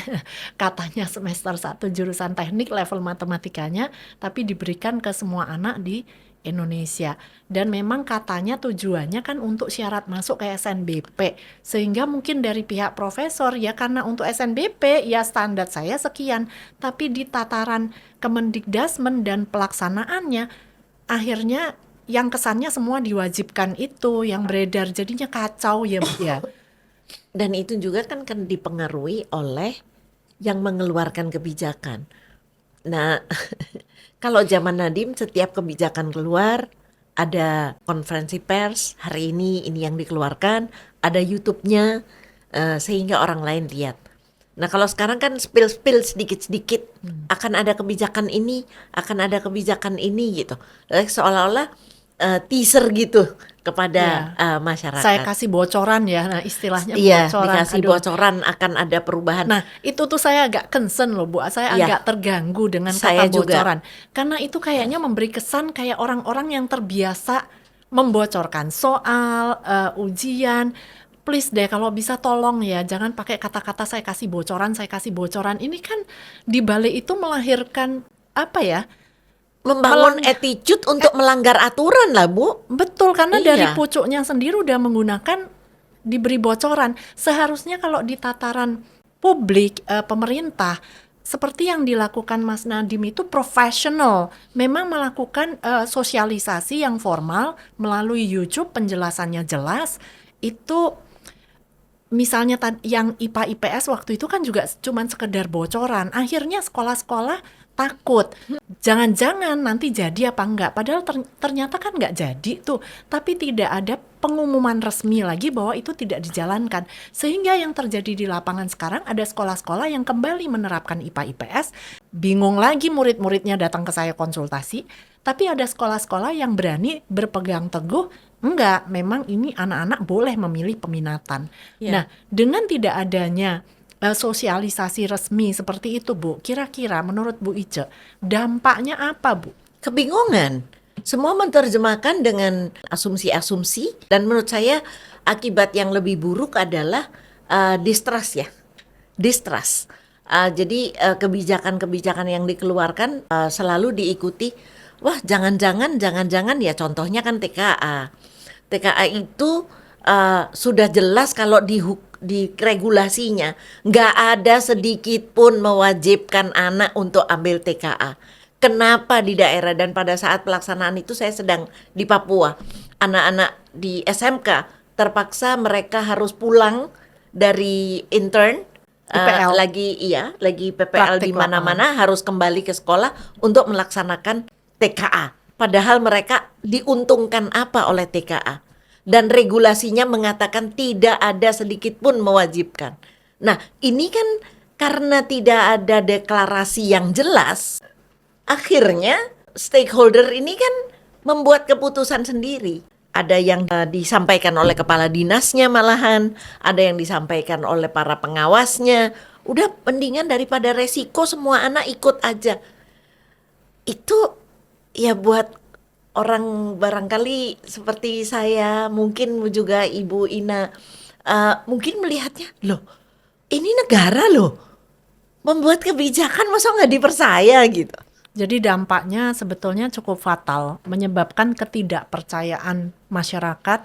katanya semester 1 jurusan teknik level matematikanya, tapi diberikan ke semua anak di Indonesia. Dan memang katanya tujuannya kan untuk syarat masuk ke SNBP, sehingga mungkin dari pihak profesor ya karena untuk SNBP ya standar saya sekian, tapi di tataran Kemendikdasmen dan pelaksanaannya akhirnya yang kesannya semua diwajibkan itu yang beredar, jadinya kacau ya. Dan itu juga kan dipengaruhi oleh yang mengeluarkan kebijakan. Nah, kalau zaman Nadiem setiap kebijakan keluar ada konferensi pers, hari ini yang dikeluarkan, ada YouTube-nya sehingga orang lain lihat. Nah kalau sekarang kan spill sedikit-sedikit akan ada kebijakan ini, akan ada kebijakan ini gitu, seolah-olah teaser gitu kepada masyarakat. Saya kasih bocoran ya, nah istilahnya bocoran. Dikasih bocoran akan ada perubahan. Nah itu tuh saya agak concern loh Bu, saya agak terganggu dengan kata bocoran. Karena itu kayaknya memberi kesan kayak orang-orang yang terbiasa membocorkan soal, ujian. Please deh kalau bisa tolong ya jangan pakai kata-kata saya kasih bocoran. Ini kan dibalik itu melahirkan apa ya, membangun attitude untuk melanggar aturan lah Bu. Betul, karena dari pucuknya sendiri udah menggunakan diberi bocoran. Seharusnya kalau di tataran publik pemerintah seperti yang dilakukan Mas Nadiem itu profesional, memang melakukan sosialisasi yang formal melalui YouTube, penjelasannya jelas. Itu misalnya yang IPA IPS waktu itu kan juga cuman sekedar bocoran. Akhirnya sekolah-sekolah takut. Jangan-jangan nanti jadi apa enggak. Padahal ternyata kan enggak jadi tuh. Tapi tidak ada pengumuman resmi lagi bahwa itu tidak dijalankan. Sehingga yang terjadi di lapangan sekarang ada sekolah-sekolah yang kembali menerapkan IPA IPS. Bingung lagi murid-muridnya datang ke saya konsultasi. Tapi ada sekolah-sekolah yang berani berpegang teguh. Enggak, memang ini anak-anak boleh memilih peminatan. Nah, dengan tidak adanya sosialisasi resmi seperti itu Bu, kira-kira menurut Bu Ice dampaknya apa Bu? Kebingungan. Semua menerjemahkan dengan asumsi-asumsi dan menurut saya akibat yang lebih buruk adalah distrust ya. Distrust. Jadi kebijakan-kebijakan yang dikeluarkan selalu diikuti, wah jangan-jangan ya, contohnya kan TKA. TKA itu sudah jelas kalau di regulasinya nggak ada sedikit pun mewajibkan anak untuk ambil TKA. Kenapa di daerah dan pada saat pelaksanaan itu saya sedang di Papua, anak-anak di SMK terpaksa mereka harus pulang dari intern lagi PPL di mana-mana harus kembali ke sekolah untuk melaksanakan TKA. Padahal mereka diuntungkan apa oleh TKA? Dan regulasinya mengatakan tidak ada sedikit pun mewajibkan. Nah, ini kan karena tidak ada deklarasi yang jelas, akhirnya stakeholder ini kan membuat keputusan sendiri. Ada yang disampaikan oleh kepala dinasnya malahan, ada yang disampaikan oleh para pengawasnya. Udah mendingan daripada resiko semua anak ikut aja. Itu ya buat orang barangkali seperti saya, mungkin juga Ibu Ina, mungkin melihatnya, loh ini negara loh, membuat kebijakan masa nggak dipercaya gitu. Jadi dampaknya sebetulnya cukup fatal, menyebabkan ketidakpercayaan masyarakat,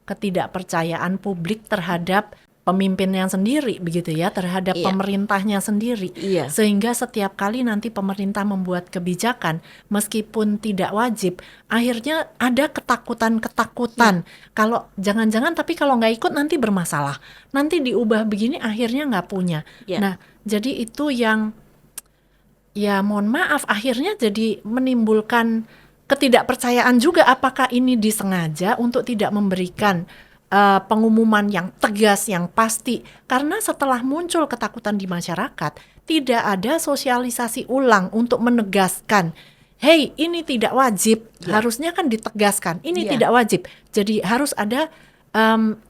ketidakpercayaan publik terhadap pemimpinnya sendiri, begitu ya, terhadap Iya. pemerintahnya sendiri. Iya. Sehingga setiap kali nanti pemerintah membuat kebijakan, meskipun tidak wajib, akhirnya ada ketakutan-ketakutan. Kalau jangan-jangan, tapi kalau nggak ikut nanti bermasalah. Nanti diubah begini, akhirnya nggak punya. Iya. Nah, jadi itu yang ya mohon maaf akhirnya jadi menimbulkan ketidakpercayaan juga, apakah ini disengaja untuk tidak memberikan pengumuman yang tegas, yang pasti. Karena setelah muncul ketakutan di masyarakat, tidak ada sosialisasi ulang untuk menegaskan, hey ini tidak wajib, harusnya kan ditegaskan, ini Ya. tidak wajib. Jadi harus ada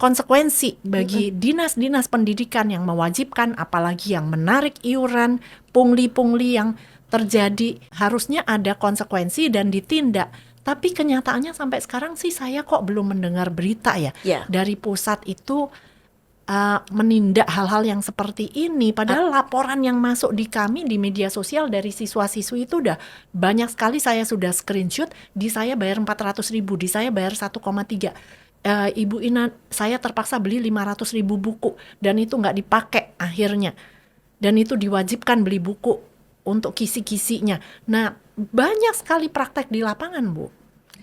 konsekuensi bagi dinas-dinas pendidikan yang mewajibkan, apalagi yang menarik iuran, pungli-pungli yang terjadi, harusnya ada konsekuensi dan ditindak. Tapi kenyataannya sampai sekarang sih saya kok belum mendengar berita ya Ya. dari pusat itu menindak hal-hal yang seperti ini. Padahal laporan yang masuk di kami di media sosial dari siswa-siswi itu udah banyak sekali, saya sudah screenshot, di saya bayar 400.000, di saya bayar 1,3. Ibu Ina, saya terpaksa beli 500.000 buku dan itu nggak dipakai akhirnya. Dan itu diwajibkan beli buku untuk kisi-kisinya. Nah, banyak sekali praktek di lapangan, Bu,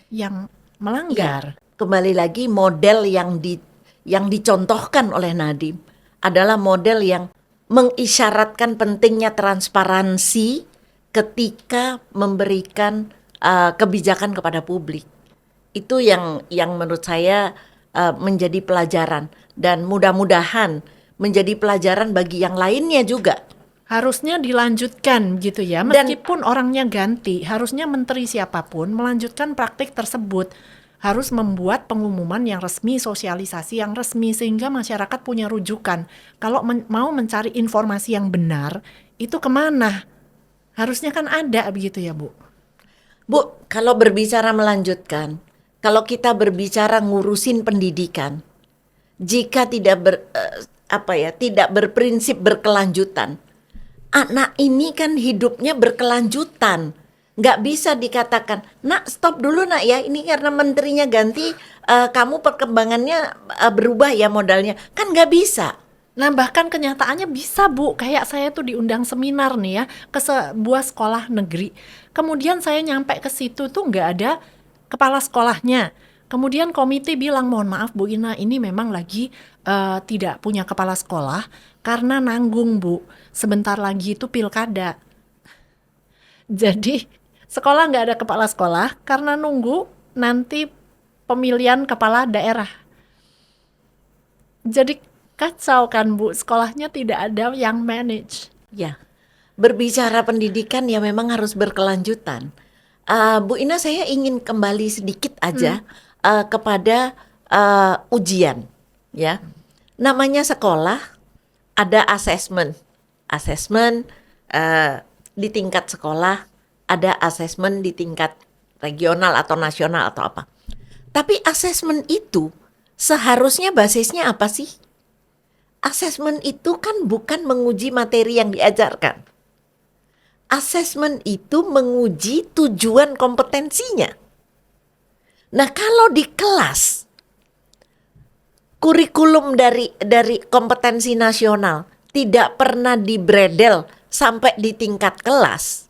yang melanggar. Kembali lagi model yang dicontohkan oleh Nadiem adalah model yang mengisyaratkan pentingnya transparansi ketika memberikan kebijakan kepada publik. Itu yang menurut saya menjadi pelajaran dan mudah-mudahan menjadi pelajaran bagi yang lainnya juga. Harusnya dilanjutkan gitu ya, meskipun orangnya ganti, harusnya menteri siapapun melanjutkan praktik tersebut. Harus membuat pengumuman yang resmi, sosialisasi yang resmi, sehingga masyarakat punya rujukan. Kalau mau mencari informasi yang benar, itu kemana? Harusnya kan ada begitu ya, Bu. Bu, kalau berbicara melanjutkan, kalau kita berbicara ngurusin pendidikan, jika tidak tidak berprinsip berkelanjutan, anak ini kan hidupnya berkelanjutan. Nggak bisa dikatakan, nak stop dulu nak ya, ini karena menterinya ganti, kamu perkembangannya berubah ya modalnya. Kan nggak bisa. Nah bahkan kenyataannya bisa, Bu. Kayak saya tuh diundang seminar nih ya ke sebuah sekolah negeri. Kemudian saya nyampe ke situ tuh nggak ada kepala sekolahnya. Kemudian komite bilang, mohon maaf Bu Ina, ini memang lagi tidak punya kepala sekolah karena nanggung, Bu. Sebentar lagi itu pilkada. Jadi sekolah nggak ada kepala sekolah karena nunggu nanti pemilihan kepala daerah. Jadi kacau kan, Bu, sekolahnya tidak ada yang manage. Ya, berbicara pendidikan ya memang harus berkelanjutan. Bu Ina, saya ingin kembali sedikit aja kepada ujian, ya. Namanya sekolah, ada asesmen di tingkat sekolah, ada asesmen di tingkat regional atau nasional atau apa. Tapi asesmen itu seharusnya basisnya apa sih? Asesmen itu kan bukan menguji materi yang diajarkan. Asesmen itu menguji tujuan kompetensinya. Nah, kalau di kelas kurikulum dari kompetensi nasional tidak pernah dibredel sampai di tingkat kelas,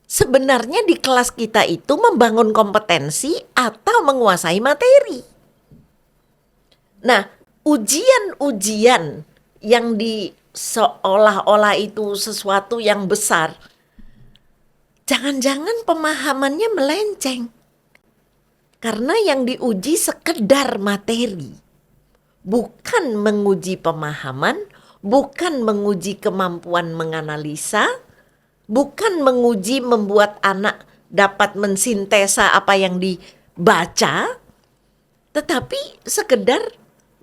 sebenarnya di kelas kita itu membangun kompetensi atau menguasai materi. Nah, ujian-ujian yang seolah-olah itu sesuatu yang besar, jangan-jangan pemahamannya melenceng. Karena yang diuji sekedar materi, bukan menguji pemahaman, bukan menguji kemampuan menganalisa, bukan menguji membuat anak dapat mensintesa apa yang dibaca, tetapi sekedar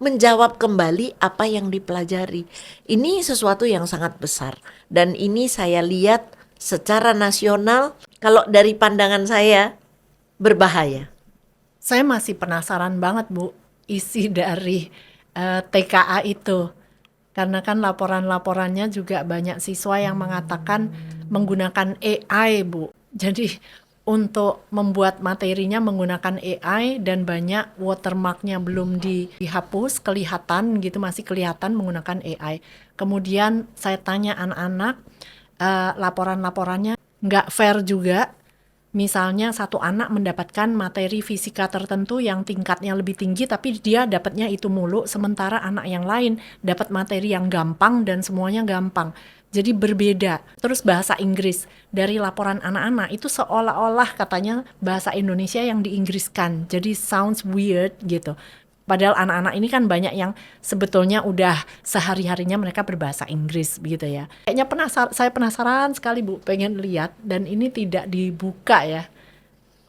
menjawab kembali apa yang dipelajari. Ini sesuatu yang sangat besar. Dan ini saya lihat secara nasional, kalau dari pandangan saya, berbahaya? Saya masih penasaran banget Bu, isi dari TKA itu. Karena kan laporan-laporannya juga banyak siswa yang mengatakan menggunakan AI Bu. Jadi untuk membuat materinya menggunakan AI dan banyak watermarknya belum dihapus, kelihatan gitu, masih kelihatan menggunakan AI. Kemudian saya tanya anak-anak, laporan-laporannya nggak fair juga. Misalnya satu anak mendapatkan materi fisika tertentu yang tingkatnya lebih tinggi tapi dia dapatnya itu mulu, sementara anak yang lain dapat materi yang gampang dan semuanya gampang. Jadi berbeda. Terus bahasa Inggris dari laporan anak-anak itu seolah-olah katanya bahasa Indonesia yang diinggriskan. Jadi sounds weird gitu. Padahal anak-anak ini kan banyak yang sebetulnya udah sehari-harinya mereka berbahasa Inggris begitu ya. Kayaknya saya penasaran sekali Bu, pengen lihat, dan ini tidak dibuka ya.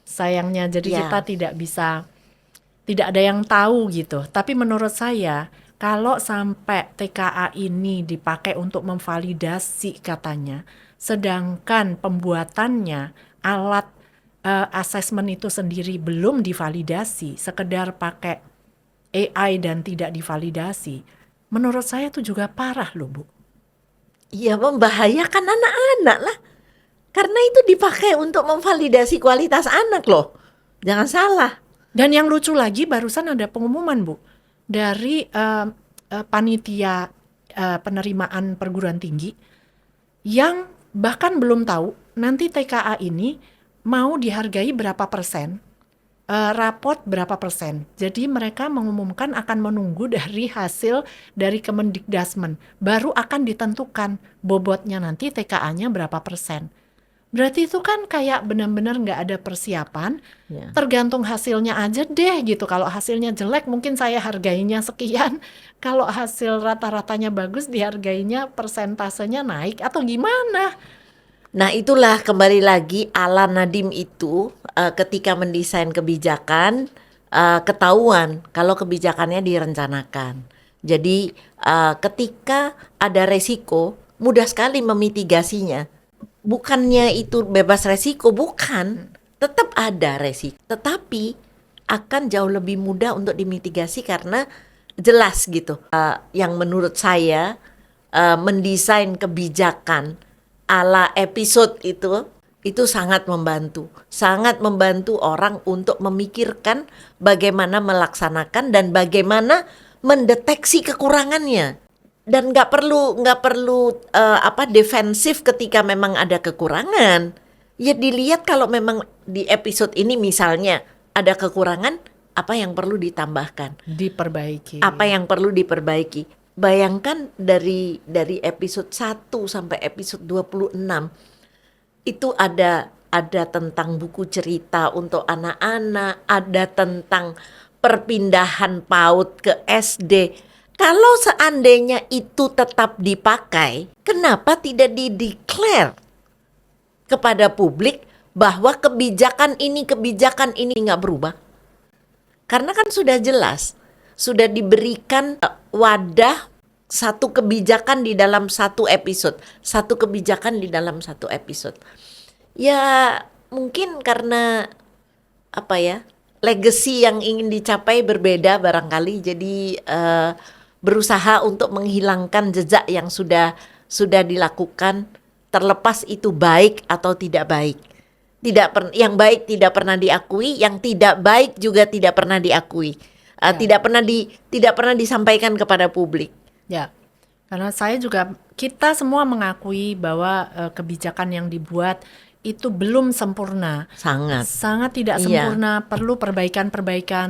Sayangnya jadi kita tidak ada yang tahu gitu. Tapi menurut saya kalau sampai TKA ini dipakai untuk memvalidasi katanya, sedangkan pembuatannya alat asesmen itu sendiri belum divalidasi, sekedar pakai AI dan tidak divalidasi, menurut saya itu juga parah loh Bu. Ya membahayakan anak-anak lah. Karena itu dipakai untuk memvalidasi kualitas anak loh. Jangan salah. Dan yang lucu lagi barusan ada pengumuman Bu dari panitia penerimaan perguruan tinggi yang bahkan belum tahu nanti TKA ini mau dihargai berapa persen, rapot berapa persen. Jadi mereka mengumumkan akan menunggu dari hasil dari Kemendikdasmen. Baru akan ditentukan bobotnya nanti TKA-nya berapa persen. Berarti itu kan kayak benar-benar nggak ada persiapan, tergantung hasilnya aja deh gitu. Kalau hasilnya jelek mungkin saya hargainya sekian, kalau hasil rata-ratanya bagus dihargainya persentasenya naik atau gimana? Nah itulah kembali lagi ala Nadiem itu ketika mendesain kebijakan ketahuan kalau kebijakannya direncanakan. Jadi ketika ada resiko mudah sekali memitigasinya. Bukannya itu bebas resiko, bukan. Tetap ada resiko. Tetapi akan jauh lebih mudah untuk dimitigasi karena jelas gitu. Yang menurut saya mendesain kebijakan ala episode itu sangat membantu orang untuk memikirkan bagaimana melaksanakan dan bagaimana mendeteksi kekurangannya. Dan nggak perlu defensif ketika memang ada kekurangan. Ya dilihat kalau memang di episode ini misalnya ada kekurangan, apa yang perlu ditambahkan, diperbaiki. Apa yang perlu diperbaiki. Bayangkan dari episode 1 sampai episode 26 itu ada tentang buku cerita untuk anak-anak, ada tentang perpindahan PAUD ke SD. Kalau seandainya itu tetap dipakai, kenapa tidak dideklar kepada publik bahwa kebijakan ini nggak berubah? Karena kan sudah jelas, sudah diberikan wadah satu kebijakan di dalam satu episode. Ya mungkin karena legacy yang ingin dicapai berbeda barangkali, jadi berusaha untuk menghilangkan jejak yang sudah dilakukan, terlepas itu baik atau tidak baik. Yang baik tidak pernah diakui, yang tidak baik juga tidak pernah diakui, tidak pernah disampaikan kepada publik. Ya, karena kita semua mengakui bahwa kebijakan yang dibuat itu belum sempurna, sangat tidak sempurna, perlu perbaikan,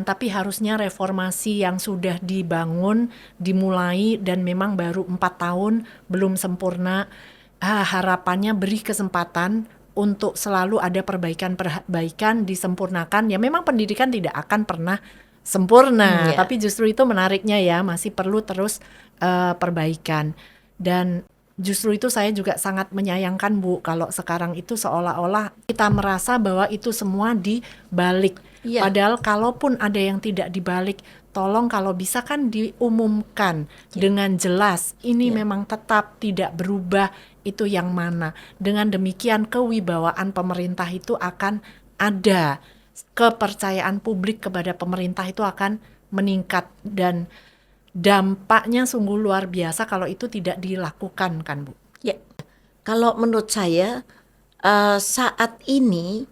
tapi harusnya reformasi yang sudah dibangun, dimulai dan memang baru 4 tahun belum sempurna. Harapannya beri kesempatan untuk selalu ada perbaikan, disempurnakan. Ya memang pendidikan tidak akan pernah sempurna, tapi justru itu menariknya ya, masih perlu terus perbaikan. Dan justru itu saya juga sangat menyayangkan Bu, kalau sekarang itu seolah-olah kita merasa bahwa itu semua dibalik. Padahal kalaupun ada yang tidak dibalik, tolong kalau bisa kan diumumkan dengan jelas. Ini memang tetap tidak berubah, itu yang mana. Dengan demikian kewibawaan pemerintah itu akan ada. kepercayaan publik kepada pemerintah itu akan meningkat, dan dampaknya sungguh luar biasa kalau itu tidak dilakukan kan Bu? Ya, kalau menurut saya saat ini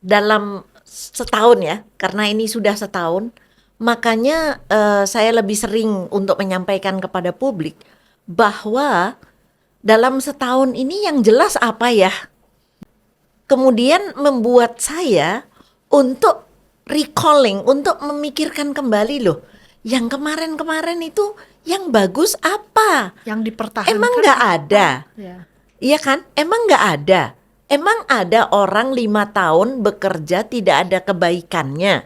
dalam setahun ya, karena ini sudah setahun, makanya saya lebih sering untuk menyampaikan kepada publik bahwa dalam setahun ini yang jelas apa ya. Kemudian membuat saya untuk recalling, untuk memikirkan kembali loh, yang kemarin-kemarin itu yang bagus apa? Yang dipertahankan Emang nggak ada? Ya. Iya kan? Emang nggak ada? Emang ada orang 5 tahun bekerja tidak ada kebaikannya?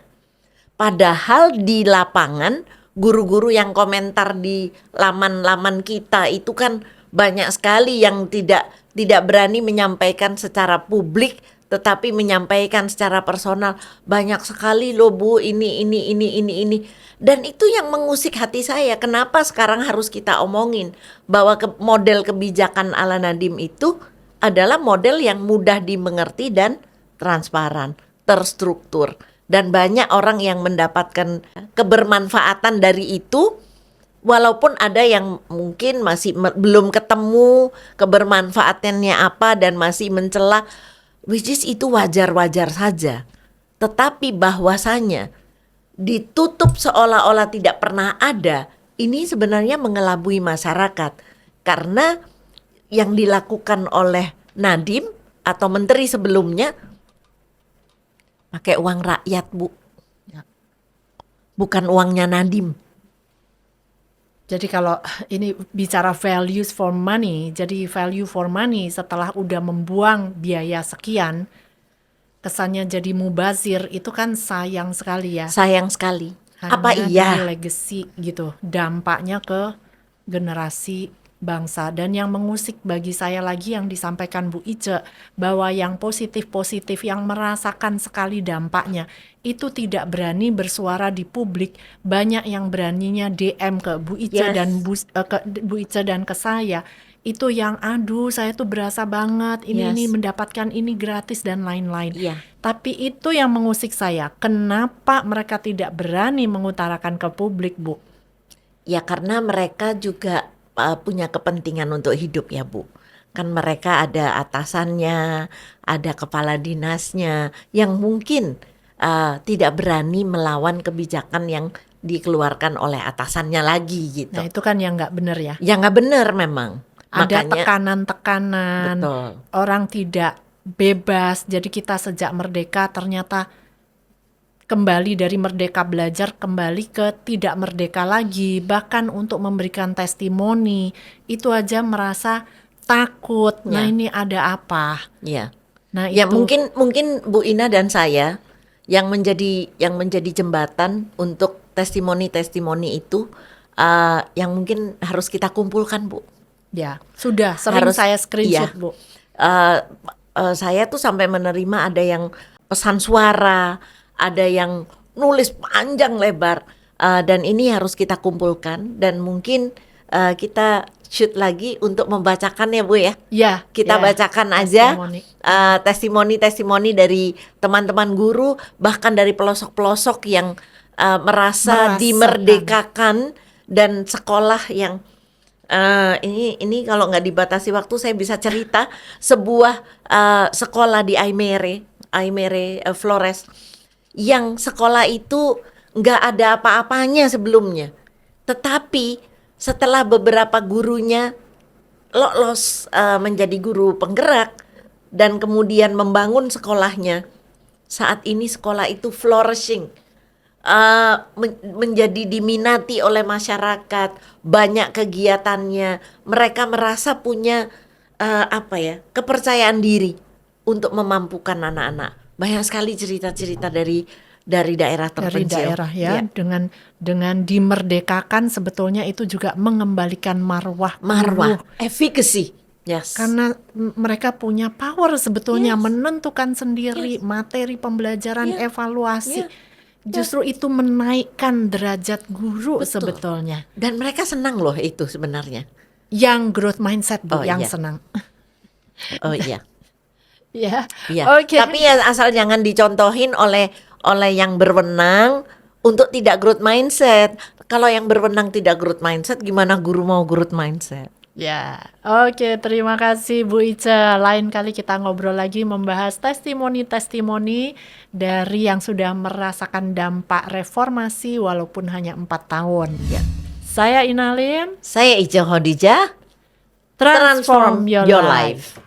Padahal di lapangan guru-guru yang komentar di laman-laman kita itu kan banyak sekali yang tidak berani menyampaikan secara publik, tetapi menyampaikan secara personal. Banyak sekali loh Bu, ini. Dan itu yang mengusik hati saya. Kenapa sekarang harus kita omongin bahwa model kebijakan ala Nadiem itu adalah model yang mudah dimengerti dan transparan, terstruktur. Dan banyak orang yang mendapatkan kebermanfaatan dari itu, walaupun ada yang mungkin masih belum ketemu kebermanfaatannya apa dan masih mencela, which is itu wajar-wajar saja. Tetapi bahwasanya ditutup seolah-olah tidak pernah ada, ini sebenarnya mengelabui masyarakat. Karena yang dilakukan oleh Nadiem atau menteri sebelumnya pakai uang rakyat Bu, bukan uangnya Nadiem. Jadi kalau ini bicara values for money, jadi value for money setelah udah membuang biaya sekian, kesannya jadi mubazir, itu kan sayang sekali ya. Sayang sekali. Hanya Apa iya? di legacy gitu, dampaknya ke generasi bangsa. Dan yang mengusik bagi saya lagi yang disampaikan Bu Ice, bahwa yang positif-positif yang merasakan sekali dampaknya itu tidak berani bersuara di publik. Banyak yang beraninya DM ke Bu Ice dan ke Bu Ice dan ke saya. Itu yang aduh saya tuh berasa banget ini mendapatkan ini gratis dan lain-lain. Tapi itu yang mengusik saya. Kenapa mereka tidak berani mengutarakan ke publik, Bu? Ya karena mereka juga punya kepentingan untuk hidup ya Bu. Kan mereka ada atasannya, ada kepala dinasnya yang mungkin tidak berani melawan kebijakan yang dikeluarkan oleh atasannya lagi gitu. Nah itu kan yang nggak benar ya. Yang nggak benar memang. Ada Makanya, tekanan-tekanan, betul. Orang tidak bebas. Jadi kita sejak merdeka ternyata kembali dari merdeka belajar kembali ke tidak merdeka lagi. Bahkan untuk memberikan testimoni itu aja merasa takut. Nah ini ada apa? Ya. Nah Ya itu mungkin Bu Ina dan saya yang menjadi jembatan untuk testimoni-testimoni itu yang mungkin harus kita kumpulkan Bu. ya sudah sering saya screenshot Bu. Saya tuh sampai menerima ada yang pesan suara, ada yang nulis panjang lebar, dan ini harus kita kumpulkan dan mungkin kita shoot lagi untuk membacakan ya Bu ya. Ya, Kita bacakan aja testimoni dari teman-teman guru, bahkan dari pelosok-pelosok yang merasa dimerdekakan, dan sekolah yang ini kalau nggak dibatasi waktu saya bisa cerita sebuah sekolah di Aimere Flores, yang sekolah itu nggak ada apa-apanya sebelumnya, tetapi setelah beberapa gurunya lolos menjadi guru penggerak dan kemudian membangun sekolahnya, saat ini sekolah itu flourishing, menjadi diminati oleh masyarakat, banyak kegiatannya. Mereka merasa punya kepercayaan diri untuk memampukan anak-anak. Banyak sekali cerita-cerita dari daerah terpencil. Dari daerah ya. Dengan dimerdekakan sebetulnya itu juga mengembalikan marwah, efficacy. Yes. Karena mereka punya power sebetulnya menentukan sendiri materi pembelajaran, evaluasi. Justru itu menaikkan derajat guru sebetulnya. Dan mereka senang loh itu sebenarnya. Yang growth mindset Bu, senang. Oh iya. Ya, Iya. oke. Tapi ya asal jangan dicontohin oleh yang berwenang untuk tidak growth mindset. Kalau yang berwenang tidak growth mindset, gimana guru mau growth mindset? Ya, oke, terima kasih Bu Ica. Lain kali kita ngobrol lagi membahas testimoni-testimoni dari yang sudah merasakan dampak reformasi walaupun hanya 4 tahun. Ya. Saya Inalin, Saya Ica Khadijah. transform your life.